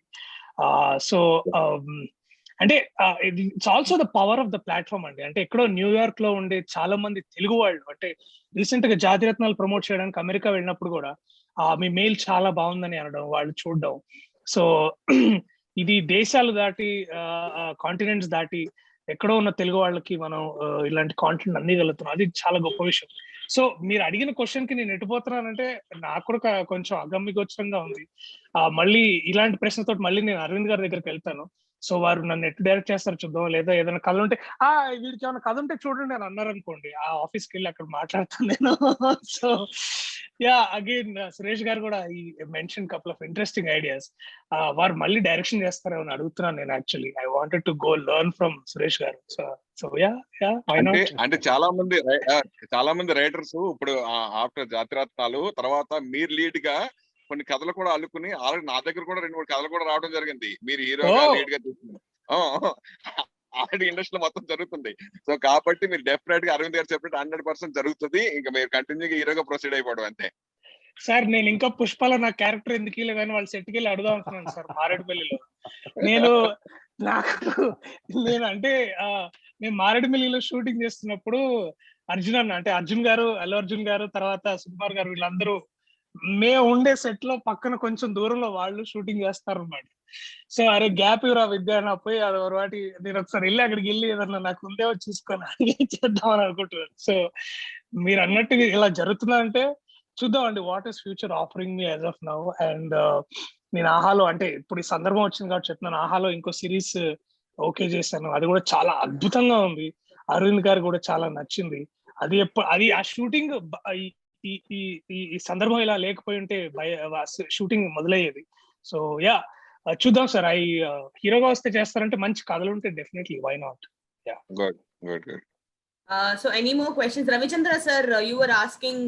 సో అంటే it's also the power of the platform అండి. అంటే ఎక్కడో న్యూయార్క్ లో ఉండే చాలా మంది తెలుగు వాళ్ళు, అంటే రీసెంట్ గా జాతిరత్నాలు ప్రమోట్ చేయడానికి అమెరికా వెళ్ళినప్పుడు కూడా మీ మెయిల్ చాలా బాగుందని అనడం, వాళ్ళు చూడడం. సో ఇది దేశాలు దాటి, కాంటినెంట్స్ దాటి ఎక్కడో ఉన్న తెలుగు వాళ్ళకి మనం ఇలాంటి కాంటెంట్ అందిగలుగుతున్నాం. అది చాలా గొప్ప విషయం. సో మీరు అడిగిన క్వశ్చన్ కి నేను ఎటుపోతున్నానంటే నాకు కూడా కొంచెం అగమ్యగోచరంగా ఉంది. మళ్ళీ ఇలాంటి ప్రశ్నతో మళ్ళీ నేను అరవింద్ గారి దగ్గరికి వెళ్తాను. సో వారు నన్ను ఎట్టు డైరెక్ట్ చేస్తారు చూద్దాం, లేదా ఏదైనా కథ ఉంటే వీడికి ఏమైనా కథ ఉంటే చూడండి అని అన్నారు అనుకోండి, ఆ ఆఫీస్కి వెళ్ళి అక్కడ మాట్లాడతాను నేను. సో అగైన్ సురేష్ గారు కూడా ఈ mention couple of interesting ideas. వారు మళ్ళీ డైరెక్షన్ చేస్తారేమో అడుగుతున్నాను నేను. Actually I wanted to go learn from Suresh గారు. సో అంటే చాలా మంది రైటర్స్ ఇప్పుడు ఆఫ్టర్ జాతిరత్నాలు తర్వాత మీరు లీడ్ గా కొన్ని కథలు కూడా అల్లుకుని ఆల్రెడీ నా దగ్గర కూడా 2-3 కథలు కూడా రావడం జరిగింది. మీరు హీరోగా లీడ్ గా తీసుకున్నారు, ఆల్రెడీ ఇండస్ట్రీలో మొత్తం జరుగుతుంది. సో కాబట్టి మీరు డెఫినెట్ గా అరవింద్ గారు చెప్పినట్టు 100% జరుగుతుంది. ఇంకా మీరు కంటిన్యూగా హీరోగా ప్రొసీడ్ అయిపోవడం అంతే. సార్, నేను ఇంకా పుష్పలో నా క్యారెక్టర్ ఎందుకు ఇలా కానీ వాళ్ళ సెట్కి వెళ్ళి అడుగుదాం అనుకున్నాను సార్ మారేడుపల్లిలో. అంటే మేము మారేడుపల్లిలో షూటింగ్ చేస్తున్నప్పుడు అర్జున్ గారు, అల్లు అర్జున్ గారు, తర్వాత సుకుమార్ గారు, వీళ్ళందరూ మేము ఉండే సెట్ లో పక్కన కొంచెం దూరంలో వాళ్ళు షూటింగ్ చేస్తారు అన్నమాట. సో అరే గ్యాప్ ఇవ్వరా విద్య నా పోయి అది వాటి నేను ఒకసారి వెళ్ళి అక్కడికి వెళ్ళి ఏదన్నా నాకు ఉందేవో చూసుకొని చేద్దామని అనుకుంటున్నాను. సో మీరు అన్నట్టు ఇలా జరుగుతుందంటే చూద్దామండి, what is future offering me as of now. And నేను ఆహాలో, అంటే ఇప్పుడు ఈ సందర్భం వచ్చింది కాబట్టి చెప్తున్నాను, ఆహాలో ఇంకో సిరీస్ ఓకే చేశాను. అది కూడా చాలా అద్భుతంగా ఉంది. అరవింద్ గారు కూడా చాలా నచ్చింది. అది ఆ షూటింగ్ ఈ సందర్భం ఇలా లేకపోయి ఉంటే షూటింగ్ మొదలయ్యేది. సో చూద్దాం సార్. హీరోగా వస్తే చేస్తారంటే మంచి కథలు ఉంటే definitely why not. Good. So any more questions? Ravichandra sir, you were asking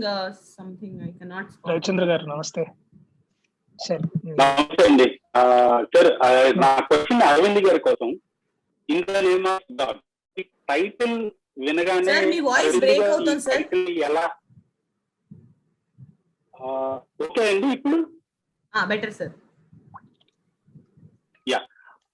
something. I cannot. Ravichandra గారు నమస్తే సార్. నమస్తే అండి సార్. నా క్వశ్చన్ అరవింద్ గారి కోసం. In the name of God title వినగానే సార్ మీ వాయిస్ బ్రేక్ అవుతుంది సార్. ఎలా ఓకే అండి ఇప్పుడు? Better sir. Yeah,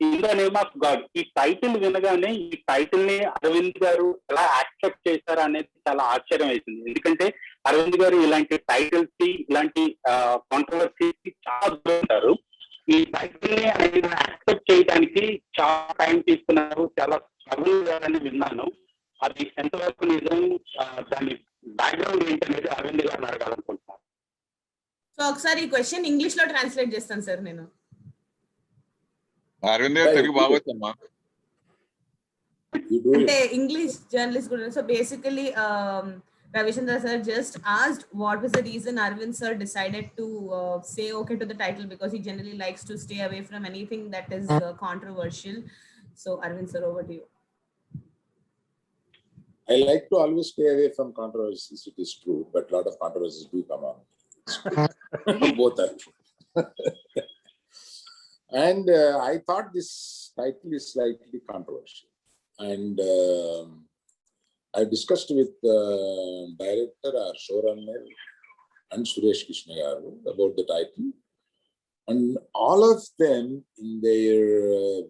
in the name of God ఈ టైటిల్ వినగానే ఈ టైటిల్ ని అరవింద్ గారు ఎలా యాక్సెప్ట్ చేశారు అనేది చాలా ఆశ్చర్యం అవుతుంది. ఎందుకంటే అరవింద్ గారు ఇలాంటి టైటిల్స్ కి ఇలాంటి కాంట్రవర్సీస్ కి చాలా దూరం ఉంటారు. ఈ టైటిల్ ని ఆయన యాక్సెప్ట్ చేయడానికి చాలా టైం తీసుకున్నారు, చాలా స్ట్రగుల్ అని విన్నాను. అది ఎంతవరకు నిజం, దాని బ్యాక్గ్రౌండ్ ఏంటనేది అరవింద్ గారిని అడగాలనుకుంటున్నాను. సో ఒకసారి ఈ క్వశ్చన్ ఇంగ్లీష్ లో ట్రాన్స్లేట్ చేస్తాను సార్ నేను. అరవింద్ గారు తెలుగు బాగా వచ్చమ్మా. అంటే ఇంగ్లీష్ జర్నలిస్ట్ కూడా. So basically Ravichandra sir just asked what was the reason Arvind sir decided to say okay to the title, because he generally likes to stay away from anything that is controversial. So Arvind sir, over to you. I like to always stay away from controversies, it is true, but a lot of controversies do come on. Both are true. And I thought this title is slightly controversial. And I discussed with director or showrunner and Suresh Krishna garu about the title. And all of them, in their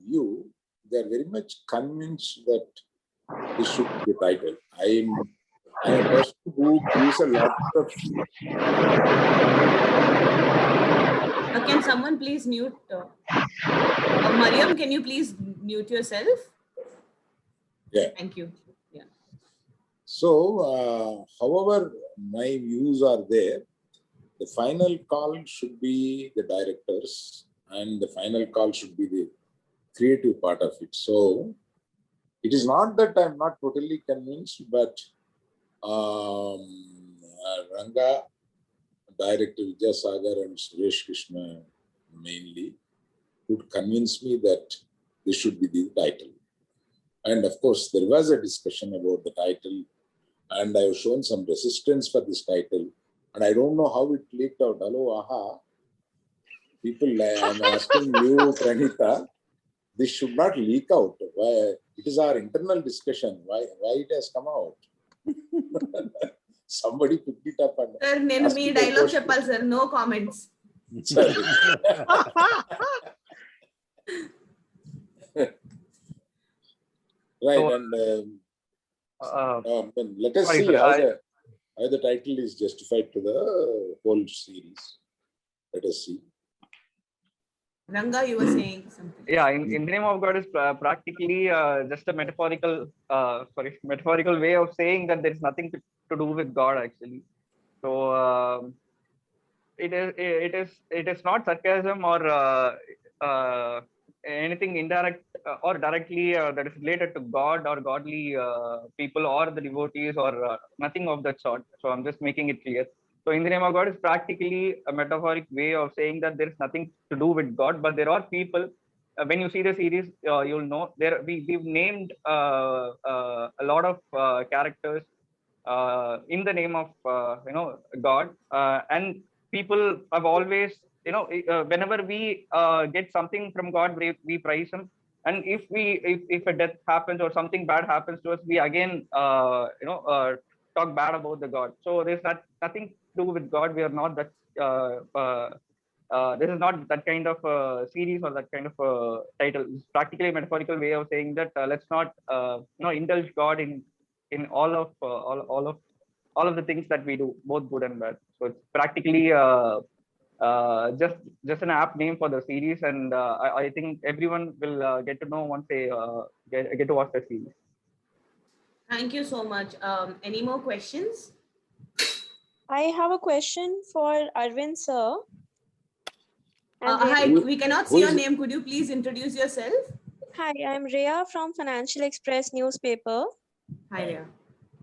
view, they are very much convinced that this should be the title. I am a person who gives a lot of... Can someone please mute? Mariam, can you please mute yourself? Yeah. Thank you. Yeah. So, however, my views are there. The final call should be the directors, and the final call should be the creative part of it. So, it is not that I'm not totally convinced, but Ranga, director Vijayasagar and Suresh Krishna mainly would convince me that this should be the title. And of course, there was a discussion about the title, and I have shown some resistance for this title. And I don't know how it leaked out. Hello, aha. People, I'm asking you, Pranita, this should not leak out. Why? It is our internal discussion. Why it has come out? Somebody picked it up and... Sir, nenu mee dialogue cheppali sir. No comments. Sorry. Right, and let us see how the title is justified to the whole series. Let us see. Ranga, you were saying something. Yeah, in the name of God is practically just a metaphorical way of saying that there is nothing to do with God actually. So it is not sarcasm or anything indirect or directly that is related to God or godly people or the devotees or nothing of that sort. So I'm just making it clear. So in the name of God is practically a metaphoric way of saying that there is nothing to do with God, but there are people. When you see the series, you'll know we've named a lot of characters in the name of God, and people have always whenever we get something from God, we praise Him, and if a death happens or something bad happens to us, we again talk bad about the God. So there's nothing to do with God. We are not that. This is not that kind of series or that kind of title. It's practically a metaphorical way of saying that let's not indulge God in all of the things that we do, both good and bad. So it's practically just an apt name for the series, and I think everyone will get to know once they get to watch the series. Thank you so much. Any more questions? I have a question for Arvind sir. Hi, we cannot see your name. Could you please introduce yourself? Hi, I'm Rhea from Financial Express newspaper. Hi, Rhea.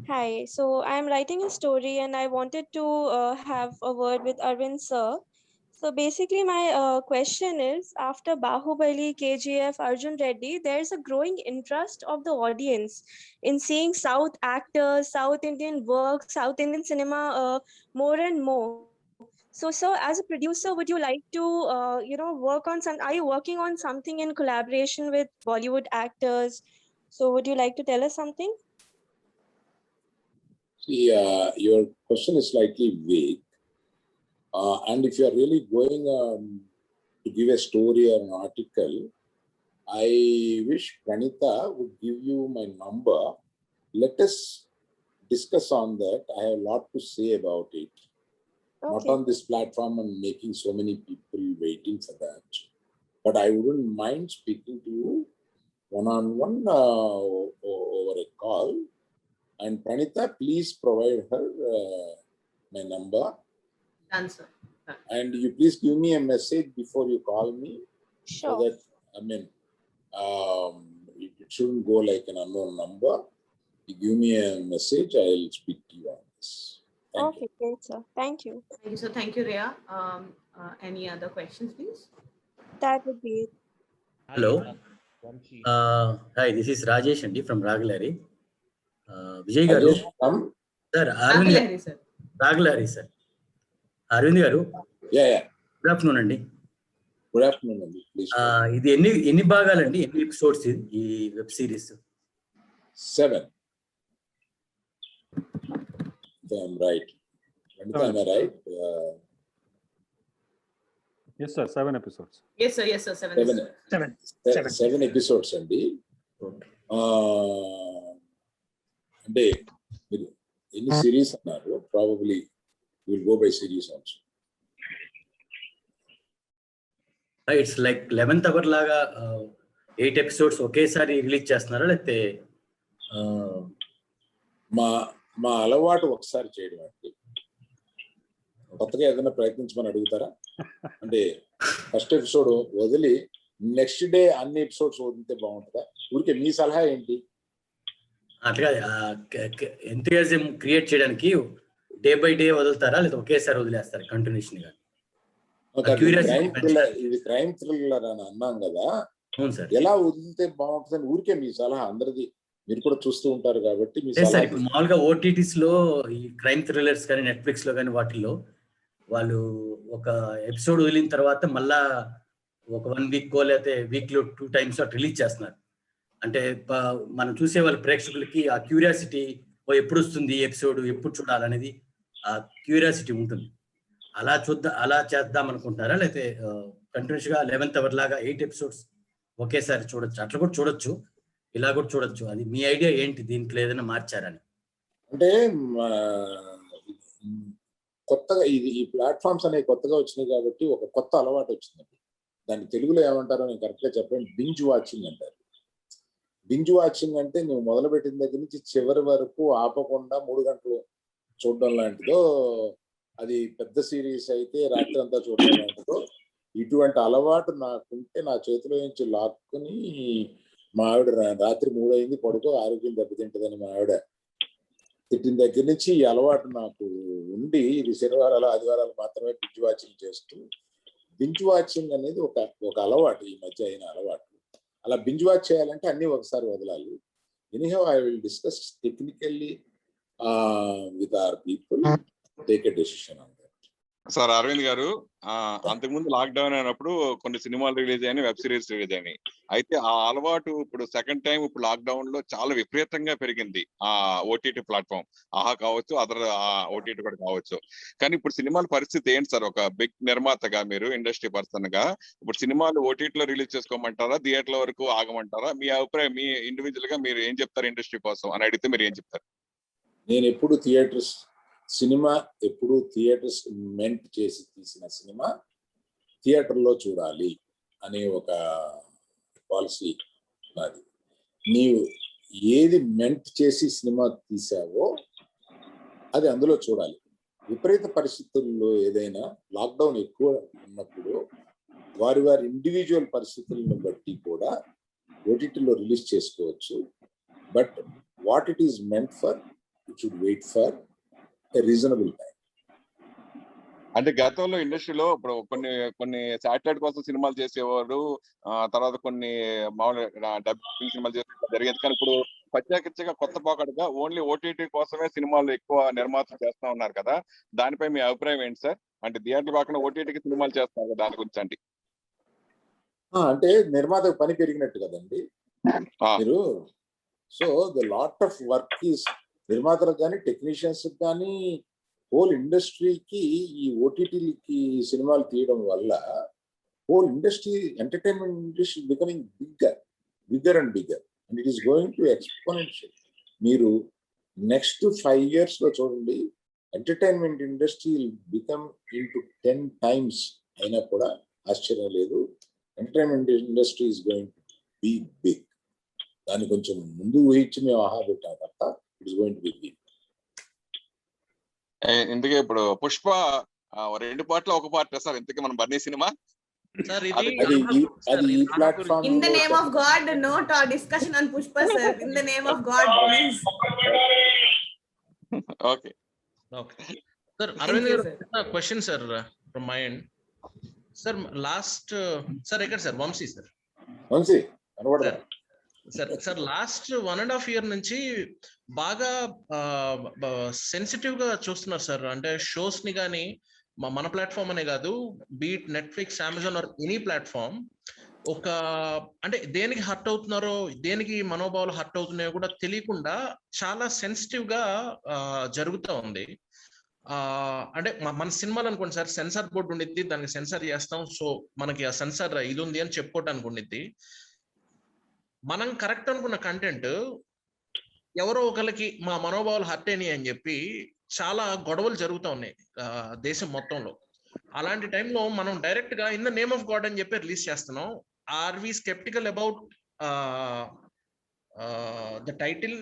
Hi, so I'm writing a story and I wanted to have a word with Arvind sir. So basically, my question is, after Bahubali, KGF, Arjun Reddy, there is a growing interest of the audience in seeing South actors, South Indian work, South Indian cinema more and more. So, as a producer, would you like to, work on some? Are you working on something in collaboration with Bollywood actors? So, would you like to tell us something? See, your question is slightly vague. And if you are really going to give a story or an article, I wish Pranita would give you my number. Let us discuss on that. I have a lot to say about it. Not on this platform and making so many people waiting for that. But I wouldn't mind speaking to you one-on-one over a call. And Pranita, please provide her my number. Done, sir. Done. And you please give me a message before you call me. Sure. So that, it shouldn't go like an unknown number. You give me a message, I'll speak to you on this. Thank you. Great, sir. Thank you. Thank you, sir. Thank you, Rhea. Any other questions, please? That would be it. Hello. Hi, this is Rajesh Andi from Raglari. Vijay Garu. Sir, Raglari, sir. Raglari, sir. Arvind Garu. Yeah. Good afternoon, Andi. Good afternoon, Andi. Please. ఇది ఎన్ని భాగాలండి, ఎన్ని episodes ఈ web series? 7. I'm right. Am I right? Yes, sir. 7 episodes. Yes, sir. Yes, sir. 7. 7 episodes, Andi. అంటే మీరు ఎన్ని series అన్నారు? Probably we'll go by series also. It's like 11th hour లాగా 8 episodes ఒకేసారి రిలీజ్ చేస్తున్నారా, లేకపోతే? మా అలవాటు ఒకసారి చేయడం అండి. కొత్తగా ఏదైనా ప్రయత్నించమని అడుగుతారా? అంటే ఫస్ట్ ఎపిసోడ్ వదిలి నెక్స్ట్ డే అన్ని ఎపిసోడ్స్ వదిలితే బాగుంటుందా? ఊరికే మీ సలహా ఏంటి? అట్లా ఎంతూజియాజం క్రియేట్ చేయడానికి డే బై డే వదులుతారా, లేదా ఒకేసారి వదిలేస్తారా కంటిన్యూషన్ గా? ఇది క్రైమ్ థ్రిల్లర్ అని అన్నాం కదా, అవును సార్. ఎలా వదిలితే బాగుంటుందని ఊరికే మీ సలహా. అందరిది మీరు కూడా చూస్తూ ఉంటారు కాబట్టి మీ సార్, సలహా. ఇప్పుడు మామూలుగా ఓటీటీస్ లో ఈ క్రైమ్ థ్రిల్లర్స్ కానీ నెట్ఫ్లిక్స్ లో కానీ వాటిల్లో వాళ్ళు ఒక ఎపిసోడ్ వదిలిన తర్వాత మళ్ళా ఒక 1 వీక్ లేకపోతే వీక్ లో 2 times రిలీజ్ చేస్తున్నారు. అంటే మనం చూసే వాళ్ళ ప్రేక్షకులకి ఆ క్యూరియాసిటీ, ఎప్పుడు వస్తుంది ఎపిసోడ్, ఎప్పుడు చూడాలనేది ఆ క్యూరియాసిటీ ఉంటుంది. అలా చేద్దాం అనుకుంటున్నారా, లేకపోతే కంటిన్యూస్ గా 11th అవర్ లాగా 8 episodes ఒకేసారి చూడొచ్చు? అట్లా కూడా చూడొచ్చు, ఇలా కూడా చూడొచ్చు. అది మీ ఐడియా ఏంటి? దీంట్లో ఏదైనా మార్చారని? అంటే కొత్తగా ఈ ప్లాట్ఫామ్స్ అనేవి కొత్తగా వచ్చినాయి కాబట్టి ఒక కొత్త అలవాటు వచ్చిందండి. దాన్ని తెలుగులో ఏమంటారో నేను కరెక్ట్గా చెప్పండి. బింజ్ వాచింగ్ అంటారు. బింజ్ వాచింగ్ అంటే నువ్వు మొదలుపెట్టిన దగ్గర నుంచి చివరి వరకు ఆపకుండా 3 గంటలు చూడడం లాంటిదో, అది పెద్ద సిరీస్ అయితే రాత్రి అంతా చూడడం లాంటిదో, ఇటువంటి అలవాటు నాకుంటే నా చేతిలో నుంచి లాక్కుని మా ఆవిడ రాత్రి 3 అయింది పడుకో, ఆరోగ్యం దెబ్బతింటుందని మా ఆవిడ తిట్టిన దగ్గర నుంచి ఈ అలవాటు నాకు ఉండి, ఇది శనివారాలు ఆదివారాలు మాత్రమే బింజ్ వాచింగ్ చేస్తూ, బింజ్ వాచింగ్ అనేది ఒక అలవాటు, ఈ మధ్య అయిన అలవాటు. అలా బింజ్ వాచ్ చేయాలంటే అన్ని ఒకసారి వదలాలి. Anyhow I will discuss technically with our people, take a decision on that. Sir Arvind garu, అంతకుముందు లాక్డౌన్ అయినప్పుడు కొన్ని సినిమాలు రిలీజ్ అయినాయి, వెబ్ సిరీస్ రిలీజ్ అయినాయి. అయితే ఆ అలవాటు ఇప్పుడు సెకండ్ టైం ఇప్పుడు లాక్డౌన్ లో చాలా విపరీతంగా పెరిగింది. ఆ ఓటీటీ ప్లాట్ఫామ్ ఆహా కావచ్చు, అదర్ ఓటీటీ కూడా కావచ్చు. కానీ ఇప్పుడు సినిమాల పరిస్థితి ఏంటి సార్? ఒక బిగ్ నిర్మాతగా, మీరు ఇండస్ట్రీ పర్సన్ గా, ఇప్పుడు సినిమాలు ఓటీటీలో రిలీజ్ చేసుకోమంటారా, థియేటర్ల వరకు ఆగమంటారా? మీ అభిప్రాయం, మీ ఇండివిజువల్ గా మీరు ఏం చెప్తారు ఇండస్ట్రీ కోసం అని అడిగితే మీరు ఏం చెప్తారు? నేను ఎప్పుడు థియేటర్స్ మెంట్ చేసి తీసిన సినిమా థియేటర్లో చూడాలి అనే ఒక పాలసీ నాది. నీవు ఏది మెంట్ చేసి సినిమా తీసావో అది అందులో చూడాలి. విపరీత పరిస్థితుల్లో ఏదైనా లాక్డౌన్ ఎక్కువ ఉన్నప్పుడు వారి ఇండివిజువల్ పరిస్థితులను బట్టి కూడా ఓటీటీలో రిలీజ్ చేసుకోవచ్చు. But what it is meant for, it should wait for a reasonable time. అంటే గతంలో ఇండస్ట్రీలో ఇప్పుడు కొన్ని శాటిలైట్ కోసం సినిమాలు చేసేవారు, తర్వాత కొన్ని మామూలు డబ్బింగ్ సినిమాలు చేసే జరిగేది. కానీ ఇప్పుడు ప్రత్యేకించగా కొత్త పోకడగా ఓన్లీ ఓటీటీ కోసమే సినిమాలు ఎక్కువ నిర్మాతలు చేస్తా ఉన్నారు కదా, దానిపై మీ అభిప్రాయం ఏంటి సార్? అంటే థియేటర్ కాకుండా ఓటీటీకి సినిమాలు చేస్తున్నారు కదా, దాని గురించి అండి. అంటే నిర్మాతకు పని పెరిగినట్టు కదండి మీరు. So the lot of work is నిర్మాతలకు కానీ టెక్నీషియన్స్ కానీ హోల్ ఇండస్ట్రీకి ఈ ఓటీటీలకి సినిమాలు తీయడం వల్ల whole industry entertainment industry becoming bigger and bigger and it is going to exponential. మీరు నెక్స్ట్ 5 years లో చూడండి, entertainment industry become into 10 times అయినా కూడా ఆశ్చర్యం లేదు. Entertainment industry is going to be big. దాన్ని కొంచెం ముందు ఊహించి మేము ఆహా పెట్టాం తప్ప it is going to be big. ఇందుకే ఇప్పుడు పుష్ప 2 పార్ట్లు 1 పార్ట్ సార్, ఇంతకీ మన Bunny cinema In the name of God, no discussion on Pushpa, sir. In the name of God, please. Okay. Sir, Arvind, question, sir, from my end. Sir, last, sir, sir, Vamsi, sir. Vamsi, sir, last 1.5 year నుంచి బాగా sensitive గా చూస్తున్నారు sir. అంటే shows ని కానీ మన platform అనే కాదు, beat Netflix, Amazon or any platform, ఒక అంటే దేనికి హర్ట్ అవుతున్నారో, దేనికి మనోభావాలు హర్ట్ అవుతున్నాయో కూడా తెలియకుండా చాలా సెన్సిటివ్ గా జరుగుతూ ఉంది. అంటే మన సినిమాలు అనుకోండి సార్, సెన్సార్ బోర్డు ఉండిద్ది, దానికి సెన్సార్ చేస్తాం, సో మనకి ఆ సెన్సార్ ఇది ఉంది అని చెప్పుకోవటానికి ఉండిద్ది. మనం కరెక్ట్ అనుకున్న కంటెంట్ ఎవరో ఒకరికి మా మనోభావాలు హర్ట్ అయినాయి అని చెప్పి చాలా గొడవలు జరుగుతూ ఉన్నాయి దేశం మొత్తంలో. అలాంటి టైంలో మనం డైరెక్ట్ గా in the name of God అని చెప్పి రిలీజ్ చేస్తున్నాం. Are we skeptical about the title?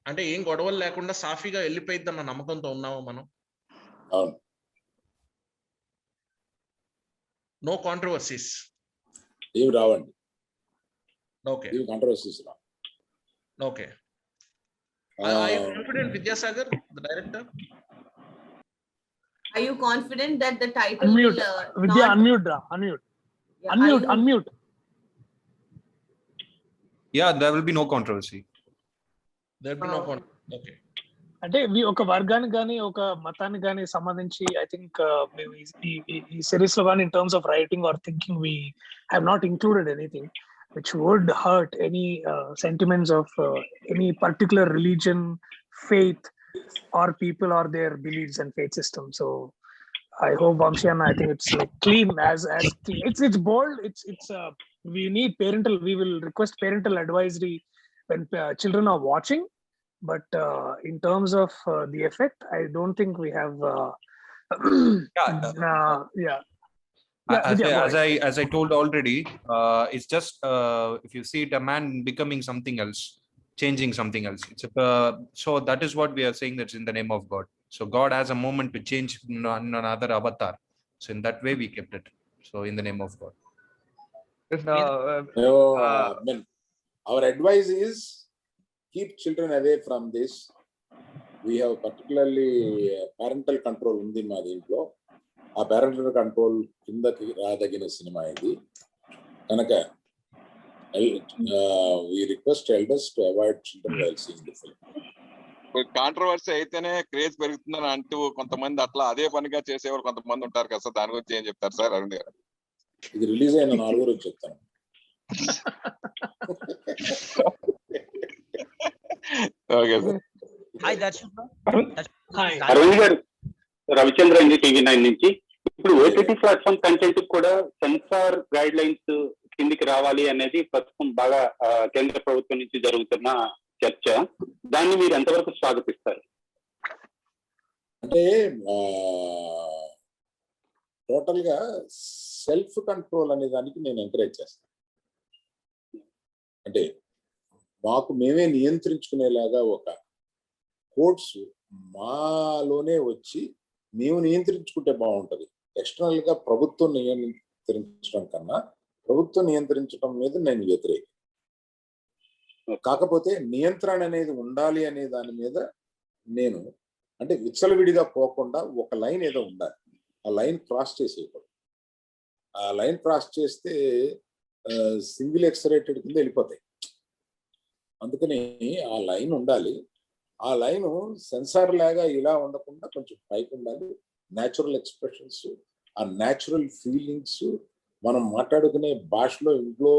అంటే ఏం గొడవలు లేకుండా సాఫీగా వెళ్ళిపోయిద్ది అన్న నమ్మకంతో ఉన్నామా మనం? నో కాంట్రవర్సీస్ ఏమి రావండి. ఓకే, కాంట్రవర్సీస్ రా. Okay. Are you confident, Vidyasagar, the director? Are you confident that the title Unmute. will Vidya, not... unmute. Yeah, unmute. Yeah, there will be no controversy. There will be no controversy. Okay. అంటే ఒక వర్గానికి కానీ ఒక మతానికి కానీ సంబంధించి I think మేము ఈ సిరీస్ లో కానీ in terms of writing or thinking we have not included anything which would hurt any sentiments of any particular religion, faith, or people or their beliefs and faith system. So I hope Vamsi and I think it's like clean as clean. It's bold. It's we need parental. We will request parental advisory when children are watching. But in terms of the effect, I don't think we have. Yeah. As I told already, it's just if you see it, a man becoming something else, changing something else. It's so that is what we are saying, that's in the name of God. So God has a moment to change another avatar. So in that way we kept it. So in the name of God. Our advice is keep children away from this. We have particularly parental control undi ma dintlo. ఆ parental control కిందకి రాదగిన cinema ఇది కనుక we request elders to avoid children while seeing the film. Controversy అయితేనే craze పెరుగుతుందని అంటూ కొంతమంది అట్లా అదే పనిగా చేసేవారు కొంతమంది ఉంటారు కదా సార్, దాని గురించి ఏం చెప్తారు సార్ అరవింద్ గారు? ఇది రిలీజ్ అయిన 4 రోజు చెప్తాను. Okay sir. హాయ్ దర్శక్. అరవింద్ గారు, రవిచంద్ర TV9 నుంచి. ఇప్పుడు ఓటీటీ ప్లాట్ఫామ్ కంటెంట్ కూడా సెన్సార్ గైడ్ లైన్స్ కిందికి రావాలి అనేది ప్రస్తుతం బాగా కేంద్ర ప్రభుత్వం నుంచి జరుగుతున్న చర్చ. దాన్ని మీరు ఎంతవరకు స్వాగతిస్తారు? అంటే టోటల్ గా సెల్ఫ్ కంట్రోల్ అనే దానికి నేను ఎంకరేజ్ చేస్తాను. అంటే మాకు మేమే నియంత్రించుకునేలాగా ఒక కోడ్స్ మాలోనే వచ్చి మేము నియంత్రించుకుంటే బాగుంటది. ఎక్స్టర్నల్ గా ప్రభుత్వం నియంత్రించడం కన్నా ప్రభుత్వం నియంత్రించడం మీద నేను వ్యతిరేకం. కాకపోతే నియంత్రణ అనేది ఉండాలి అనే దాని మీద నేను అంటే విచ్చలవిడిగా పోకుండా ఒక లైన్ ఏదో ఉండాలి. ఆ లైన్ క్రాస్ చేసేయకూడదు. ఆ లైన్ క్రాస్ చేస్తే సింగిల్ ఎక్సరేటెడ్ కింద వెళ్ళిపోతాయి. అందుకని ఆ లైన్ ఉండాలి. ఆ లైన్ సెన్సార్ లాగా ఇలా ఉండకుండా కొంచెం పైకి ఉండాలి. న్యాచురల్ ఎక్స్ప్రెషన్స్, ఆ న్యాచురల్ ఫీలింగ్స్, మనం మాట్లాడుకునే భాషలో ఇంట్లో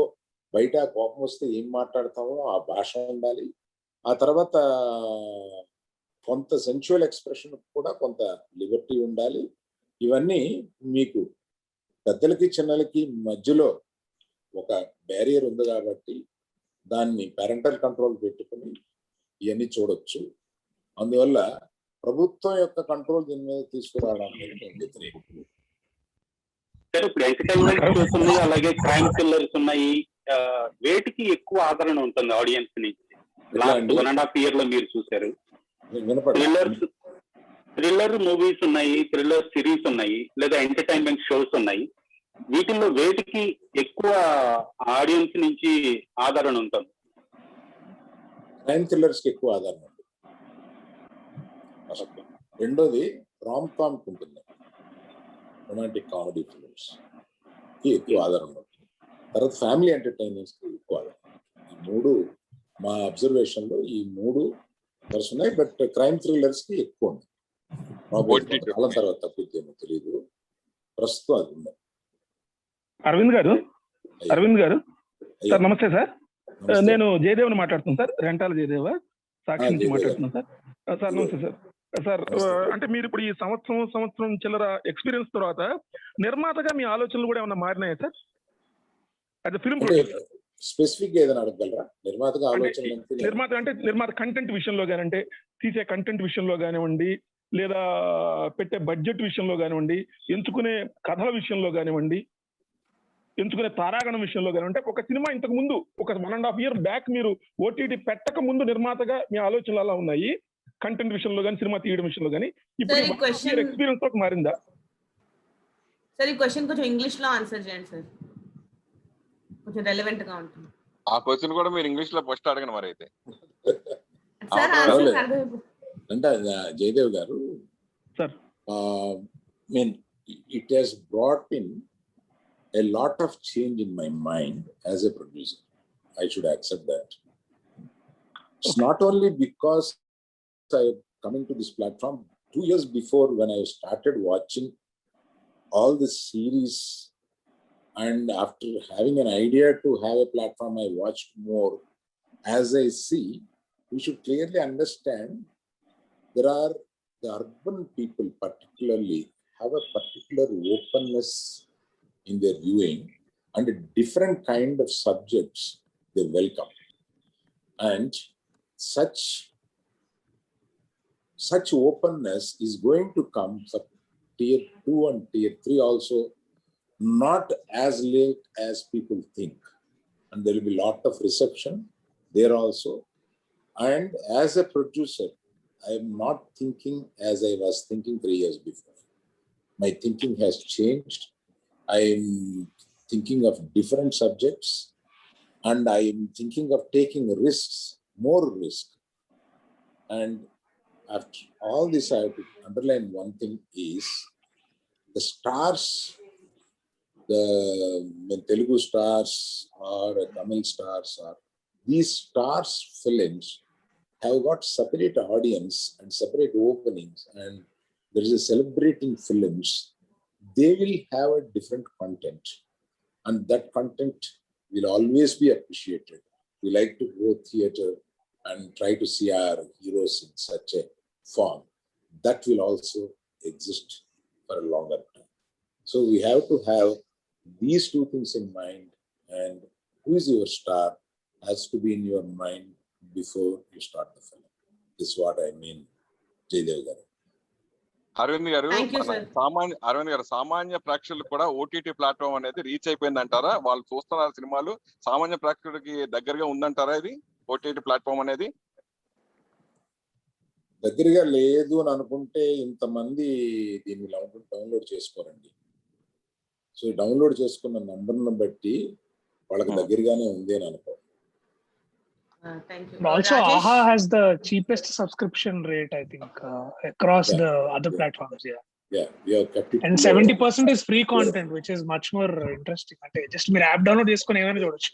బయట కోపం వస్తే ఏం మాట్లాడతామో ఆ భాష ఉండాలి. ఆ తర్వాత కొంత సెన్చువల్ ఎక్స్ప్రెషన్ కూడా కొంత లిబర్టీ ఉండాలి. ఇవన్నీ మీకు పెద్దలకి చిన్నలకి మధ్యలో ఒక బ్యారియర్ ఉంది కాబట్టి దాన్ని పేరెంటల్ కంట్రోల్ పెట్టుకుని ఇవన్నీ చూడొచ్చు. అందువల్ల ప్రభుత్వం యొక్క కంట్రోల్ దీని మీద తీసుకురావడానికి సరే, ఇప్పుడు ఎంటర్టైన్మెంట్ షోస్ ఉన్నాయి, అలాగే క్రైమ్ థ్రిల్లర్స్ ఉన్నాయి. వేటికి ఎక్కువ ఆదరణ ఉంటుంది ఆడియన్స్ నుంచి? లాస్ట్ 1.5 year లో మీరు చూసారు. థ్రిల్లర్ మూవీస్ ఉన్నాయి, థ్రిల్లర్ సిరీస్ ఉన్నాయి, లేదా ఎంటర్టైన్మెంట్ షోస్ ఉన్నాయి. వీటిల్లో వేటికి ఎక్కువ ఆడియన్స్ నుంచి ఆదరణ ఉంటుంది? క్రైమ్ థ్రిల్లర్స్ కి ఎక్కువ ఆదరణ ఉంది. రెండోది రామ్ కామ్ ఉంటుంది, రొమాంటిక్ కామెడీ ఫిల్మ్స్ కి ఎక్కువ ఆదరణ ఉంటుంది. తర్వాత ఫ్యామిలీ ఎంటర్టైన్మెంట్స్ కి ఎక్కువ ఆదరణ. ఈ మూడు మా అబ్జర్వేషన్ లో ఈ మూడు వస్తున్నాయి. బట్ క్రైమ్ థ్రిల్లర్స్ కి ఎక్కువ ఉంది. కాలం తర్వాత తప్పిద్దేమో తెలియదు, ప్రస్తుతం అది ఉంది. అరవింద్ గారు సార్, నమస్తే సార్. నేను జయదేవ్ని మాట్లాడుతున్నాను సార్, రెంటాల జయదేవ, సాక్షి నుంచి మాట్లాడుతున్నాను సార్. సార్ నమస్తే సార్. సార్ అంటే మీరు ఇప్పుడు ఈ సంవత్సరం చిల్లర ఎక్స్పీరియన్స్ తర్వాత నిర్మాతగా మీ ఆలోచనలు కూడా ఏమన్నా మారినాయా సార్? అది ఫిల్మ్ స్పెసిఫిక్ ఏదైనా అడగగలరా? నిర్మాతగా ఆలోచన నిర్మాత కంటెంట్ విషయంలో కానివ్వండి, తీసే కంటెంట్ విషయంలో కానివ్వండి, లేదా పెట్టే బడ్జెట్ విషయంలో కానివ్వండి, ఎంచుకునే కథల విషయంలో కానివ్వండి, ఎంచుకునే తారాగణం విషయంలో కానివ్వండి. ఒక సినిమా ఇంతకు ముందు ఒక 1.5 year బ్యాక్ మీరు ఓటీటీ పెట్టక ముందు నిర్మాతగా మీ ఆలోచనలు అలా ఉన్నాయి, కంటెంట్ విషయంలో కానీ సినిమా తీయడం విషయంలో కానీ. ఇప్పుడు ఎక్స్పీరియన్స్ తోటి మారిందా సార్? ఈ క్వశ్చన్ కొంచెం ఇంగ్లీష్ లో ఆన్సర్ చేయండి సార్, కొంచెం రెలెవెంట్ గా ఉంటుంది. ఆ క్వశ్చన్ కూడా మీరు ఇంగ్లీష్ లో ఫస్ట్ అడగండి మరి అయితే. అంటే జయదేవ్ గారు sir, mean it has brought in a lot of change in my mind as a producer. I should accept that. It's not only because I am coming to this platform. 2 years before, when I started watching all the series, and after having an idea to have a platform, I watched more. As I see, we should clearly understand there are the urban people particularly have a particular openness in their viewing and a different kind of subjects they welcome, and such openness is going to come for tier 2 and tier 3 also, not as late as people think, and there will be a lot of reception there also. And as a producer, I am not thinking as I was thinking 3 years before. My thinking has changed. I am thinking of different subjects, and I am thinking of taking risks, more risk. And after all this, I have to underline one thing is the stars, the Telugu stars or Tamil stars, or these stars films have got separate audience and separate openings, and there is a celebrating films. They will have a different content, and that content will always be appreciated. We like to go theater and try to see our heroes in such a form. That will also exist for a longer time. So we have to have these two things in mind, and who is your star has to be in your mind before you start the film. This is what I mean, Jaydev garu. Arvind garu, సామాన్య ప్రేక్షకులు కూడా OTT platform అనేది reach అయిపోయింది అంటారా? వాళ్ళు చూస్తున్నారు సినిమాలు, సామాన్య ప్రేక్షకుడికి దగ్గరగా ఉందంటారా ఇది ఓటీటీ ప్లాట్ఫామ్ అనేది? దగ్గరగా లేదు అని అనుకుంటే ఇంతమంది దీన్ని డౌన్లోడ్ చేసుకోరండి. సో డౌన్లోడ్ చేసుకున్న నంబర్ను బట్టి వాళ్ళకి దగ్గరగానే ఉంది అని అనుకో. Also, AHA has the cheapest subscription rate, I think, across the other platforms. Yeah. Yeah, we have kept it. And 70% is free content, which is much more interesting. అంటే just మీరు యాప్ డౌన్లోడ్ చేసుకొని ఏమైనా చూడొచ్చు.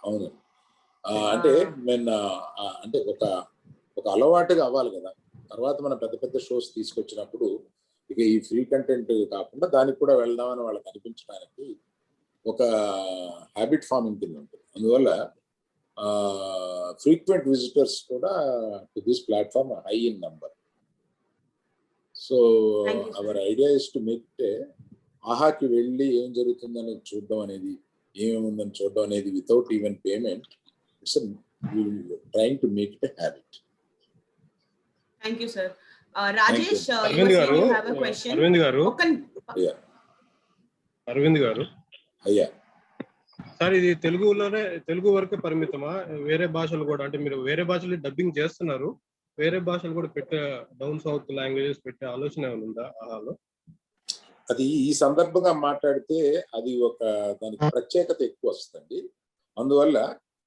అవును. అంటే నేను అంటే ఒక అలవాటుగా అవ్వాలి కదా. తర్వాత మనం పెద్ద పెద్ద షోస్ తీసుకొచ్చినప్పుడు ఇక ఈ ఫ్రీ కంటెంట్ కాకుండా దానికి కూడా వెళ్దామని వాళ్ళకి అనిపించడానికి ఒక హ్యాబిట్ ఫార్మింగ్ కింద ఉంటుంది. అందువల్ల ఫ్రీక్వెంట్ విజిటర్స్ కూడా to this platform high in number. So our idea is to make ఆహాకి వెళ్ళి ఏం జరుగుతుందని చూడడం అనేది, ఏమేముందని చూడడం అనేది without even payment. It's trying to make it a habit. Thank you sir. Rajesh, Aravind గారు అయ్యా సార్, ఇది తెలుగు వరకే పరిమితమా? వేరే భాషలు కూడా, అంటే మీరు వేరే భాషలు డబ్బింగ్ చేస్తున్నారు, వేరే భాషలు కూడా పెట్టే డౌన్ సౌత్ లాంగ్వేజెస్ పెట్టే ఆలోచన ఉందా ఆహాలో? అది ఈ సందర్భంగా మాట్లాడితే అది దానికి ప్రత్యేకత ఎక్కువ వస్తుంది. అందువల్ల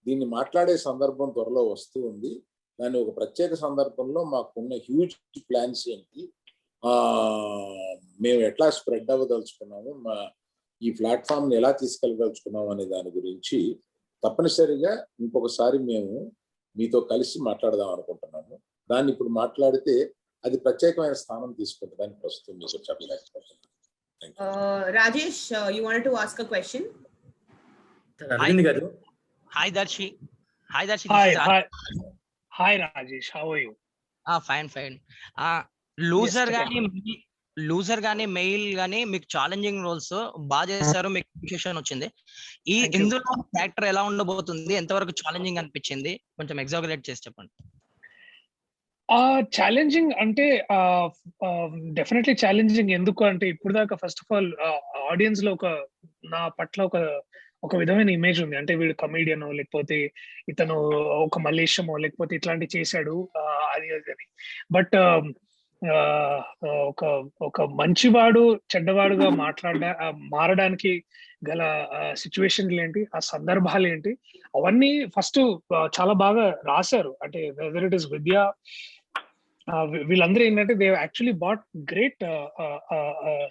దీన్ని మాట్లాడే సందర్భం త్వరలో వస్తూ ఉంది. దాన్ని ఒక ప్రత్యేక సందర్భంలో మాకున్న హ్యూజ్ ప్లాన్స్ ఏంటి, మేము ఎట్లా స్ప్రెడ్ అవ్వదలుచుకున్నాము, ఈ ప్లాట్ఫామ్ని ఎలా తీసుకెళ్ళదలుచుకున్నాము అనే దాని గురించి తప్పనిసరిగా ఇంకొకసారి మేము మీతో కలిసి మాట్లాడదాం అనుకుంటున్నాము. దాన్ని ఇప్పుడు మాట్లాడితే అది ప్రత్యేకమైన స్థానం తీసుకుంటుందని ప్రస్తుతం మీకు చెప్పలేకపోతున్నాను. Rajesh, you wanted to ask a question? Arvind గారు. Hi Darshi. Hi Rajesh, how are you? Fine. Loser గానీ మెయిల్ గానీ మీకు ఛాలెంజింగ్ రోల్స్ బాగా చేశారు, మీకు అప్రిషియేషన్ వచ్చింది. ఇందులో క్యారెక్టర్ ఎలా ఉండబోతుంది, ఎంతవరకు ఛాలెంజింగ్ అనిపించింది, కొంచెం ఎగ్జాగరేట్ చేసి చెప్పండి. ఛాలెంజింగ్ అంటే డెఫినెట్లీ ఛాలెంజింగ్. ఎందుకు అంటే ఇప్పుడు దాకా ఫస్ట్ ఆఫ్ ఆల్ ఆడియన్స్ లో నా పట్ల ఒక విధమైన ఇమేజ్ ఉంది. అంటే వీడు కమీడియన్, లేకపోతే ఇతను ఒక మలేషియమో, లేకపోతే ఇట్లాంటి చేశాడు అది అని. బట్ ఒక మంచివాడు చెడ్డవాడుగా మారడానికి గల సిచ్యువేషన్లు ఏంటి, ఆ సందర్భాలు ఏంటి, అవన్నీ ఫస్ట్ చాలా బాగా రాశారు. అంటే వెదర్ ఇట్ ఇస్ విద్య, వీళ్ళందరూ ఏంటంటే they actually bought great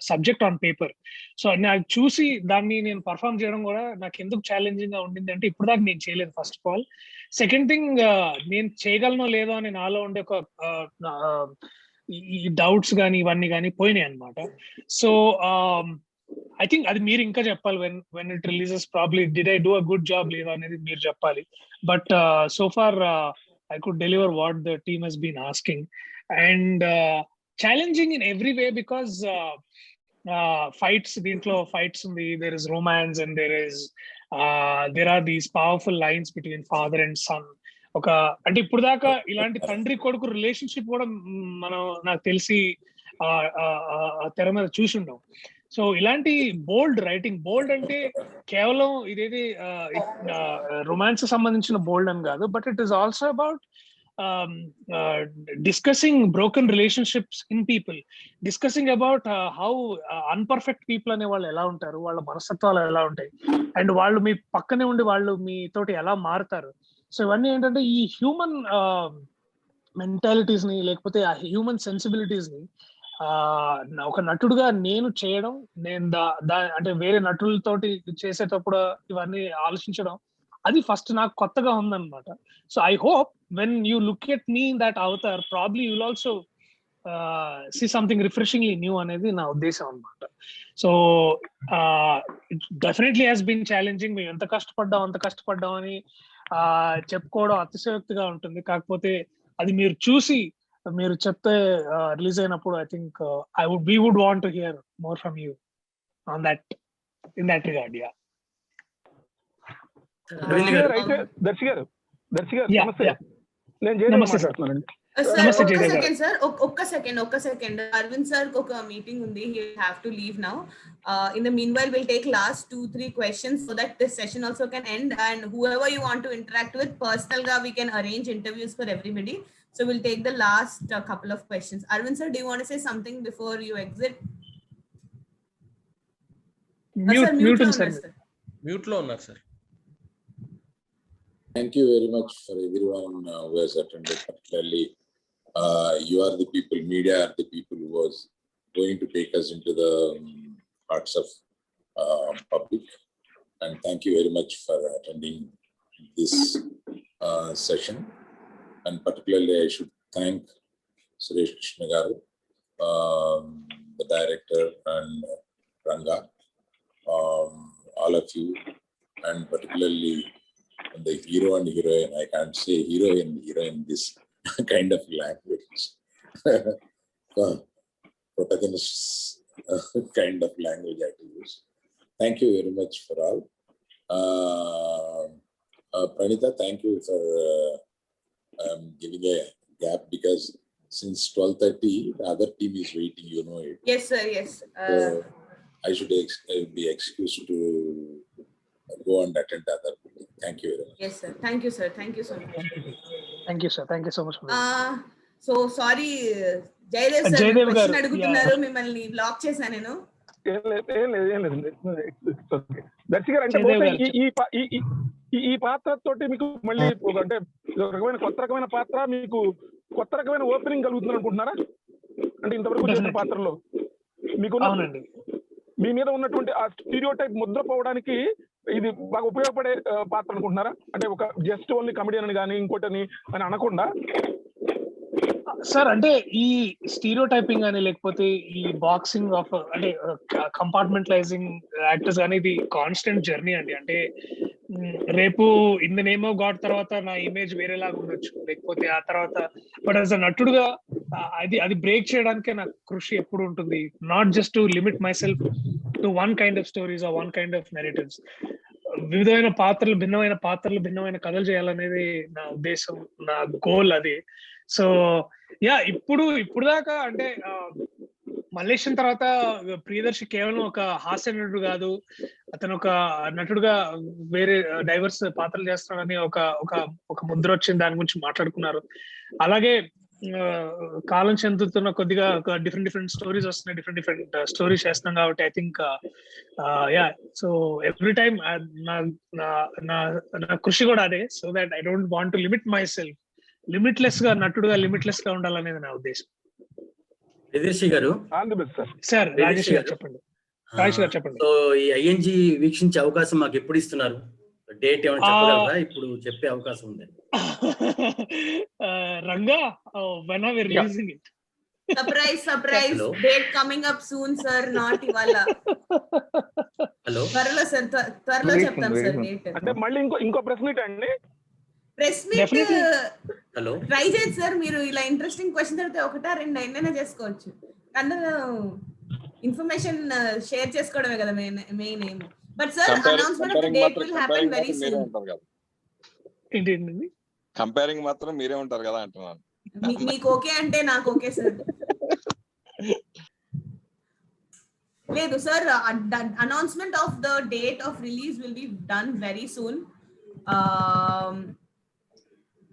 subject on paper. So నాకు చూసి దాన్ని నేను పర్ఫామ్ చేయడం కూడా నాకు ఎందుకు ఛాలెంజింగ్ గా ఉండింది అంటే ఇప్పుడు దాకా నేను చేయలేదు first of all. Second thing, నేను చేయగలనో లేదో అని నాలో ఉండే ఒక ఈ డౌట్స్ కానీ ఇవన్నీ కానీ పోయినాయి అనమాట. సో ఐ థింక్ అది మీరు ఇంకా చెప్పాలి. When it releases probably did I do a good job లేదా అనేది మీరు చెప్పాలి. But so far I could deliver what the team has been asking, and challenging in every way because fights, there is romance and there are these powerful lines between father and son. అంటే ఇప్పుడు దాకా ఇలాంటి తండ్రి కొడుకు relationship కూడా మనం నాకు తెలిసి తెర మీద చూసి ఉండం. సో ఇలాంటి బోల్డ్ అంటే కేవలం ఇదేది రొమాన్స్ సంబంధించిన బోల్డ్ అని కాదు, but it is also about discussing broken relationships in people, discussing about how imperfect people అనే వాళ్ళు ఎలా ఉంటారు, వాళ్ళ మనస్తత్వాలు ఎలా ఉంటాయి, అండ్ వాళ్ళు మీ పక్కనే ఉండి వాళ్ళు మీతోటి ఎలా మారుతారు. సో ఇవన్నీ ఏంటంటే ఈ హ్యూమన్ మెంటాలిటీస్ ని, లేకపోతే ఆ హ్యూమన్ సెన్సిబిలిటీస్ ని ఒక నటుడుగా నేను చేయడం, నేను అంటే వేరే నటులతోటి చేసేటప్పుడు ఇవన్నీ ఆలోచించడం, అది ఫస్ట్ నాకు కొత్తగా ఉందన్నమాట. So I hope when you look at me in that avatar, probably you will also see something refreshingly new అనేది నా ఉద్దేశం అనమాట. So definitely has been challenging. మేము ఎంత కష్టపడ్డాం అని చెప్పుకోవడం అతిశయోక్తిగా ఉంటుంది. కాకపోతే అది మీరు చూసి మీరు చెప్తే రిలీజ్ అయినప్పుడు I think we would want to hear more from you on that, in that regard. Yeah. Darshi garu ఒక్క సెకండ్ అరవింద్ సార్ ఒక మీటింగ్ ఉంది, he have to leave now. In the meanwhile we'll take last 2-3 questions so that this session also can end, and whoever you want to interact with personal ga we can arrange interviews for everybody. So we'll take the last couple of questions. Arvind sir, do you want to say something before you exit? Mute lo unnar sir. Thank you very much for everyone who has attended, particularly You are the people, media are the people who was going to take us into the hearts of public. And thank you very much for attending this session. And particularly, I should thank Suresh Krishna garu, the director, and Ranga, all of you, and particularly the hero and heroine. I can't say hero and heroine this kind of language. Protagonists kind of language I have to use. Thank you very much for all. Pranita, thank you for giving a gap, because since 12:30, the other team is waiting, you know it. Yes, sir, yes. So I should be excused to go and attend the other meeting. Thank you very much. Yes, sir. Thank you, sir. Thank you so much. Thank you, sir. Thank you so much. So sorry, Jaydev sir, Jaydev question garu, అడుగుతున్నారు, మిమ్మల్ని black చేశాను నేను. దర్శి గారు, అంటే ఈ పాత్రతోటి మీకు మళ్ళీ అంటే రకమైన కొత్త రకమైన పాత్ర, మీకు కొత్త రకమైన ఓపెనింగ్ కలుగుతుంది అనుకుంటున్నారా? అంటే ఇంతవరకు చేసిన పాత్రలో మీకు మీ మీద ఉన్నటువంటి ఆ స్టీరియోటైప్ ముద్ర పోవడానికి ఇది బాగా ఉపయోగపడే పాత్ర అనుకుంటున్నారా? అంటే ఒక జస్ట్ ఓన్లీ కమెడియన్ అని కానీ ఇంకోటని అని అనకుండా. సార్, అంటే ఈ స్టీరియో టైపింగ్ అని, లేకపోతే ఈ బాక్సింగ్ ఆఫ్ అంటే కంపార్ట్మెంటలైజింగ్ యాక్టర్స్ అనేది కాన్స్టెంట్ జర్నీ అండి. అంటే రేపు in the name of God తర్వాత నా ఇమేజ్ వేరేలాగా ఉండొచ్చు, లేకపోతే ఆ తర్వాత బట్ యాజ్ అ నటుడుగా అది బ్రేక్ చేయడానికే నాకు కృషి ఎప్పుడు ఉంటుంది. Not just to limit myself to one kind of stories or one kind of narratives. వివిధమైన పాత్రలు, భిన్నమైన కథలు చేయాలనేది నా ఉద్దేశం, నా గోల్ అది. సో యా, ఇప్పుడు దాకా అంటే మల్లేశం తర్వాత ప్రియదర్శి కేవలం ఒక హాస్య నటుడు కాదు, అతను ఒక నటుడుగా వేరే డైవర్స్ పాత్రలు చేస్తున్నాడని ఒక ముద్ర వచ్చింది. దాని గురించి మాట్లాడుకున్నారు. అలాగే కాలం చెందుతున్న కొద్దిగా ఒక డిఫరెంట్ స్టోరీస్ వస్తున్నాయి, డిఫరెంట్ స్టోరీస్ చేస్తున్నాం కాబట్టి I think yeah, so every time నా కృషి కూడా అదే. So that I don't want to limit my self, limitless గా నటుడుగా లిమిట్లెస్ గా ఉండాలనేది నా ఉద్దేశం. ప్రియదర్శి గారు, సార్ రాజేష్ గారు చెప్పండి. సో ఈ ఐఎన్జి వీక్షించే అవకాశం మాకు ఎప్పుడు ఇస్తున్నారు? డేట్ ఏమైనా చెప్పగలరా? ఇప్పుడు చెప్పే అవకాశం ఉంది. Ranga, when are we releasing it? Surprise. Date coming up soon, sir. Not ఇవాళ. హలో, త్వరలో సార్, త్వరలో చెప్తాం సార్ డేట్. అంటే మళ్ళీ ఇంకో ప్రెస్ మీట్ అండి. ప్రెస్ మీట్ హలో, ట్రై చేయండి సార్. మీరు ఇలా ఇంట్రెస్టింగ్ క్వశ్చన్ అడిగితే ఒకటా రెండా ఎన్నైనా చేసుకోవచ్చు. అందరూ ఇన్ఫర్మేషన్ షేర్ చేసుకోవడమే కదా main aim. But sir, announcement of the date will happen very soon. ఏంటి కంపేరింగ్ మాత్రం మీరే ఉంటారు కదా అంటున్నాను. మీకు ఓకే అంటే నాకు ఓకే సార్. లేదు sir, announcement of the date of release will be done very soon.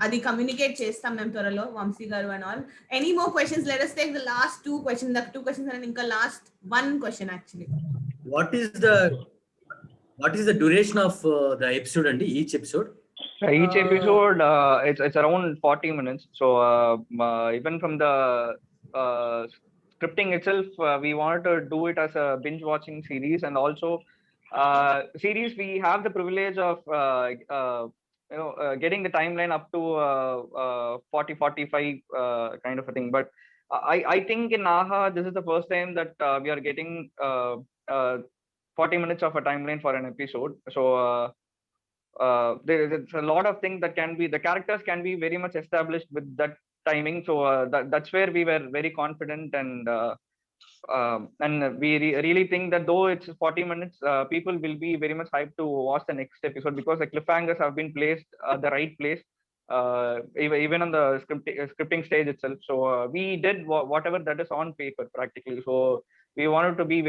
అది కమ్యూనికేట్ చేస్తాం మేము త్వరలో, వంశీ గారు and all. Any more questions? Let us take the last two questions. The two questions and ఇంకా last one question actually. What is the duration of the episode and each episode? Each episode it's around 40 minutes. So even from the scripting itself, we wanted to do it as a binge watching series, and also series we have the privilege of getting the timeline up to 40-45 kind of a thing. But I think in AHA this is the first time that we are getting 40 minutes of a timeline for an episode. So there's a lot of things that can be, the characters can be very much established with that timing. So that's where we were very confident, and we really think that though it's 40 minutes, people will be very much hyped to watch the next episode, because the cliffhangers have been placed at the right place, even on the scripting stage itself. So we did whatever that is on paper practically. So we wanted to be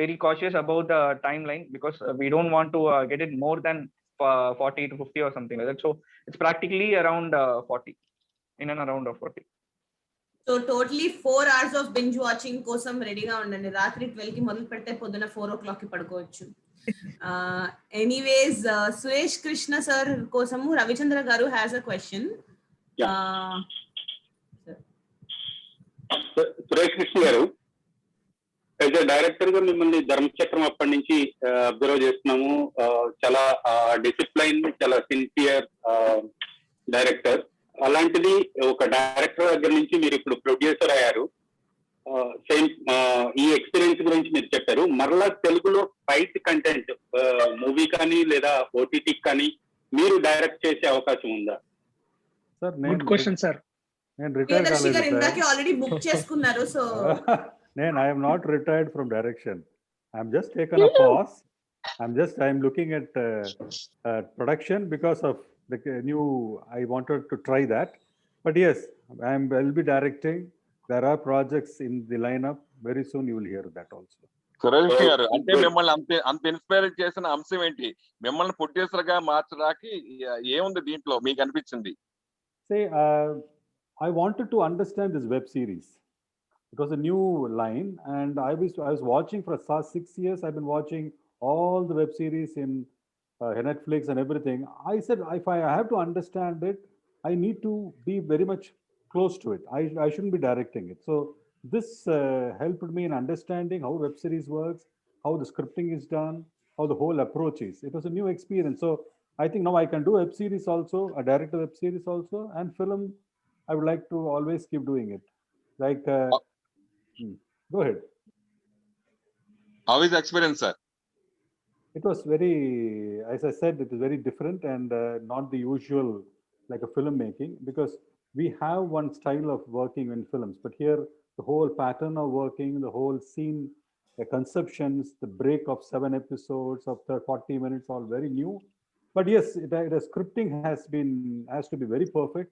very cautious about the timeline, because we don't want to get it more than 40 to 50 or something like that. So it's practically around 40, in and around 40. So totally 4 hours of binge watching కోసం రెడీగా ఉండండి. రాత్రి 12 కి మొదలు పెడితే పొద్దున 4 o'clock కి పడుకోవచ్చు. ఎనీవేస్, సురేష్ కృష్ణ సార్ కోసము రవిచంద్ర గారు has a question. Suresh Krishna గారు, యాజ్ ఎ డైరెక్టర్ గా మిమ్మల్ని ధర్మచక్రం అప్పటి నుంచి అబ్జర్వ్ చేస్తున్నాము. చాలా డిసిప్లైన్, చాలా సిన్సియర్ డైరెక్టర్. అలాంటిది ఒక డైరెక్టర్ దగ్గర నుంచి మీరు ఇప్పుడు ప్రొడ్యూసర్ అయ్యారు. సేమ్ ఈ ఎక్స్పీరియన్స్ గురించి మీరు చెప్పారు. మరలా తెలుగులో ఫైట్ కంటెంట్ మూవీ కానీ లేదా ఓటీటీ కానీ మీరు డైరెక్ట్ చేసే అవకాశం ఉందా? Sir good question sir. నేను రిటైర్ కాలేదు ఇందాకే ఆల్రెడీ బుక్ చేసుకున్నారు. So I am not retired from direction. I am just taken a pause. I am looking at production because of the new. I wanted to try that, but yes, I'll be directing. There are projects in the lineup. Very soon you will hear that also. Suresh గారు, అంటే మిమ్మల్ని అంత inspire చేసిన అంశం ఏంటి? మిమ్మల్ని producer గా మార్చడానికి ఏముంది దీంట్లో మీకు అనిపించింది? Say, I wanted to understand this web series. It was a new line, and I was watching for the last 6 years. I've been watching all the web series in Netflix and everything. I said, if I have to understand it, I need to be very much close to it. I shouldn't be directing it. So this helped me in understanding how web series works, how the scripting is done, how the whole approach is. It was a new experience. So I think now I can do web series also, a director web series also, and film. I would like to always keep doing it. Like, go ahead. How is the experience, sir? It was very, as I said, it is very different and not the usual like a filmmaking, because we have one style of working in films, but here the whole pattern of working, the whole scene, the conceptions, the break of 7 episodes of 40 minutes, all very new. But yes, the scripting has to be very perfect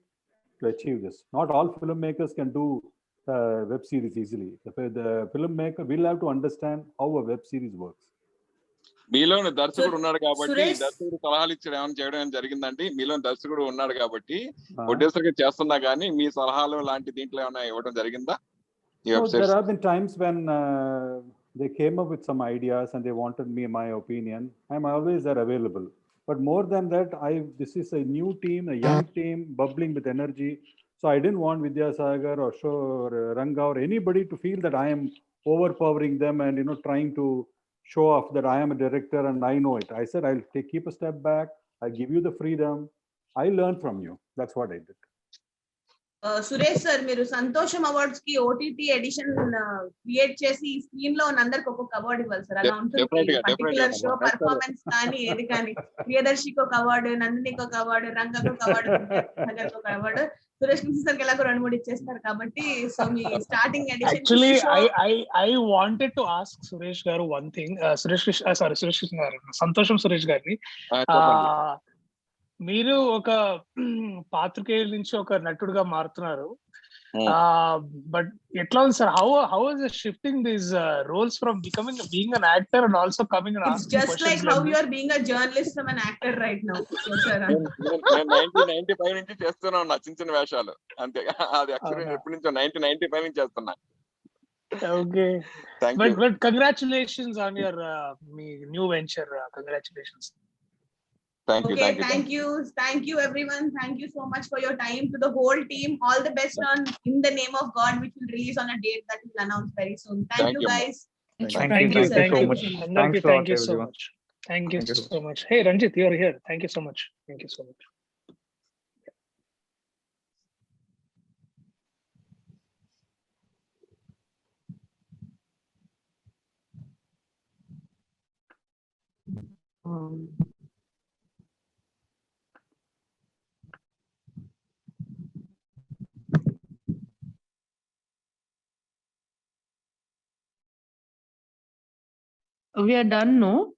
to achieve this. Not all filmmakers can do web series easily. The filmmaker will have to understand how a web series works. మీలోని దర్శకుడు ఉన్నాడు కాబట్టి, దర్శకుడు సలహాలు ఇచ్చడం ఏమైనా చేయడం జరిగిందండి? మీలోని దర్శకుడు ఉన్నాడు కాబట్టి ప్రొడ్యూసర్ గా చేస్తున్నా గానీ మీ సలహాలు లాంటి దీంట్లో ఏమైనా ఇవ్వడం జరిగిందా? There have been times when they came up with some ideas and they wanted my opinion. I'm always there available. But more than that, this is a new team, a young team, bubbling with energy. So I didn't want Vidyasagar or Ranga or anybody to feel that I am overpowering them and trying to show off that I am a director and I know it. I said I'll keep a step back. I'll give you the freedom. I learn from you. That's what I did. Suresh sir, మీరు సంతోషం awards కి OTT edition create చేసి screen లో ఉన్న అందరికి ఒక్కొక్క award ఇవ్వాలి sir. అలా ఉంటుంది పర్టికులర్ షో పర్ఫార్మెన్స్ కానీ ఏది కానీ. ప్రియదర్శికి ఒక అవార్డు, నందినికి ఒక అవార్డు, రంగకు ఒక అవార్డు, ఒక అవార్డు, సురేష్ కృష్ణ సార్ కి ఎలాగో 2-3 ఇచ్చేస్తారు కాబట్టి. సో మీ starting edition actually I wanted to ask Suresh garu one thing. Suresh Krishna గారు, సంతోషం సురేష్ గారిని, మీరు ఒక పాత్రికేయుల నుంచి ఒక నటుడుగా మారుతున్నారు. బట్ ఎట్లా ఉంది sir? How is shifting these roles from being an actor and also coming and asking questions? Just like how you are being a journalist from an actor right now. నేను 1995 నుంచి చేస్తున్నా ఉన్నా చిన్న చిన్న వేషాలు అంతే. అది యాక్చువల్లీ ఎప్పటి నుంచో 1995 నుంచి చేస్తున్నా. Okay, but congratulations on your me new venture. Congratulations. Thank you. Thank you everyone. Thank you so much for your time. To the whole team, all the best on In the Name of God, which will release on a date that will announce very soon. Thank you guys. Thank you so much. Thank you so much. Thank you so much. Hey Ranjit, you are here. Thank you so much. Thank you so much. We are done, no?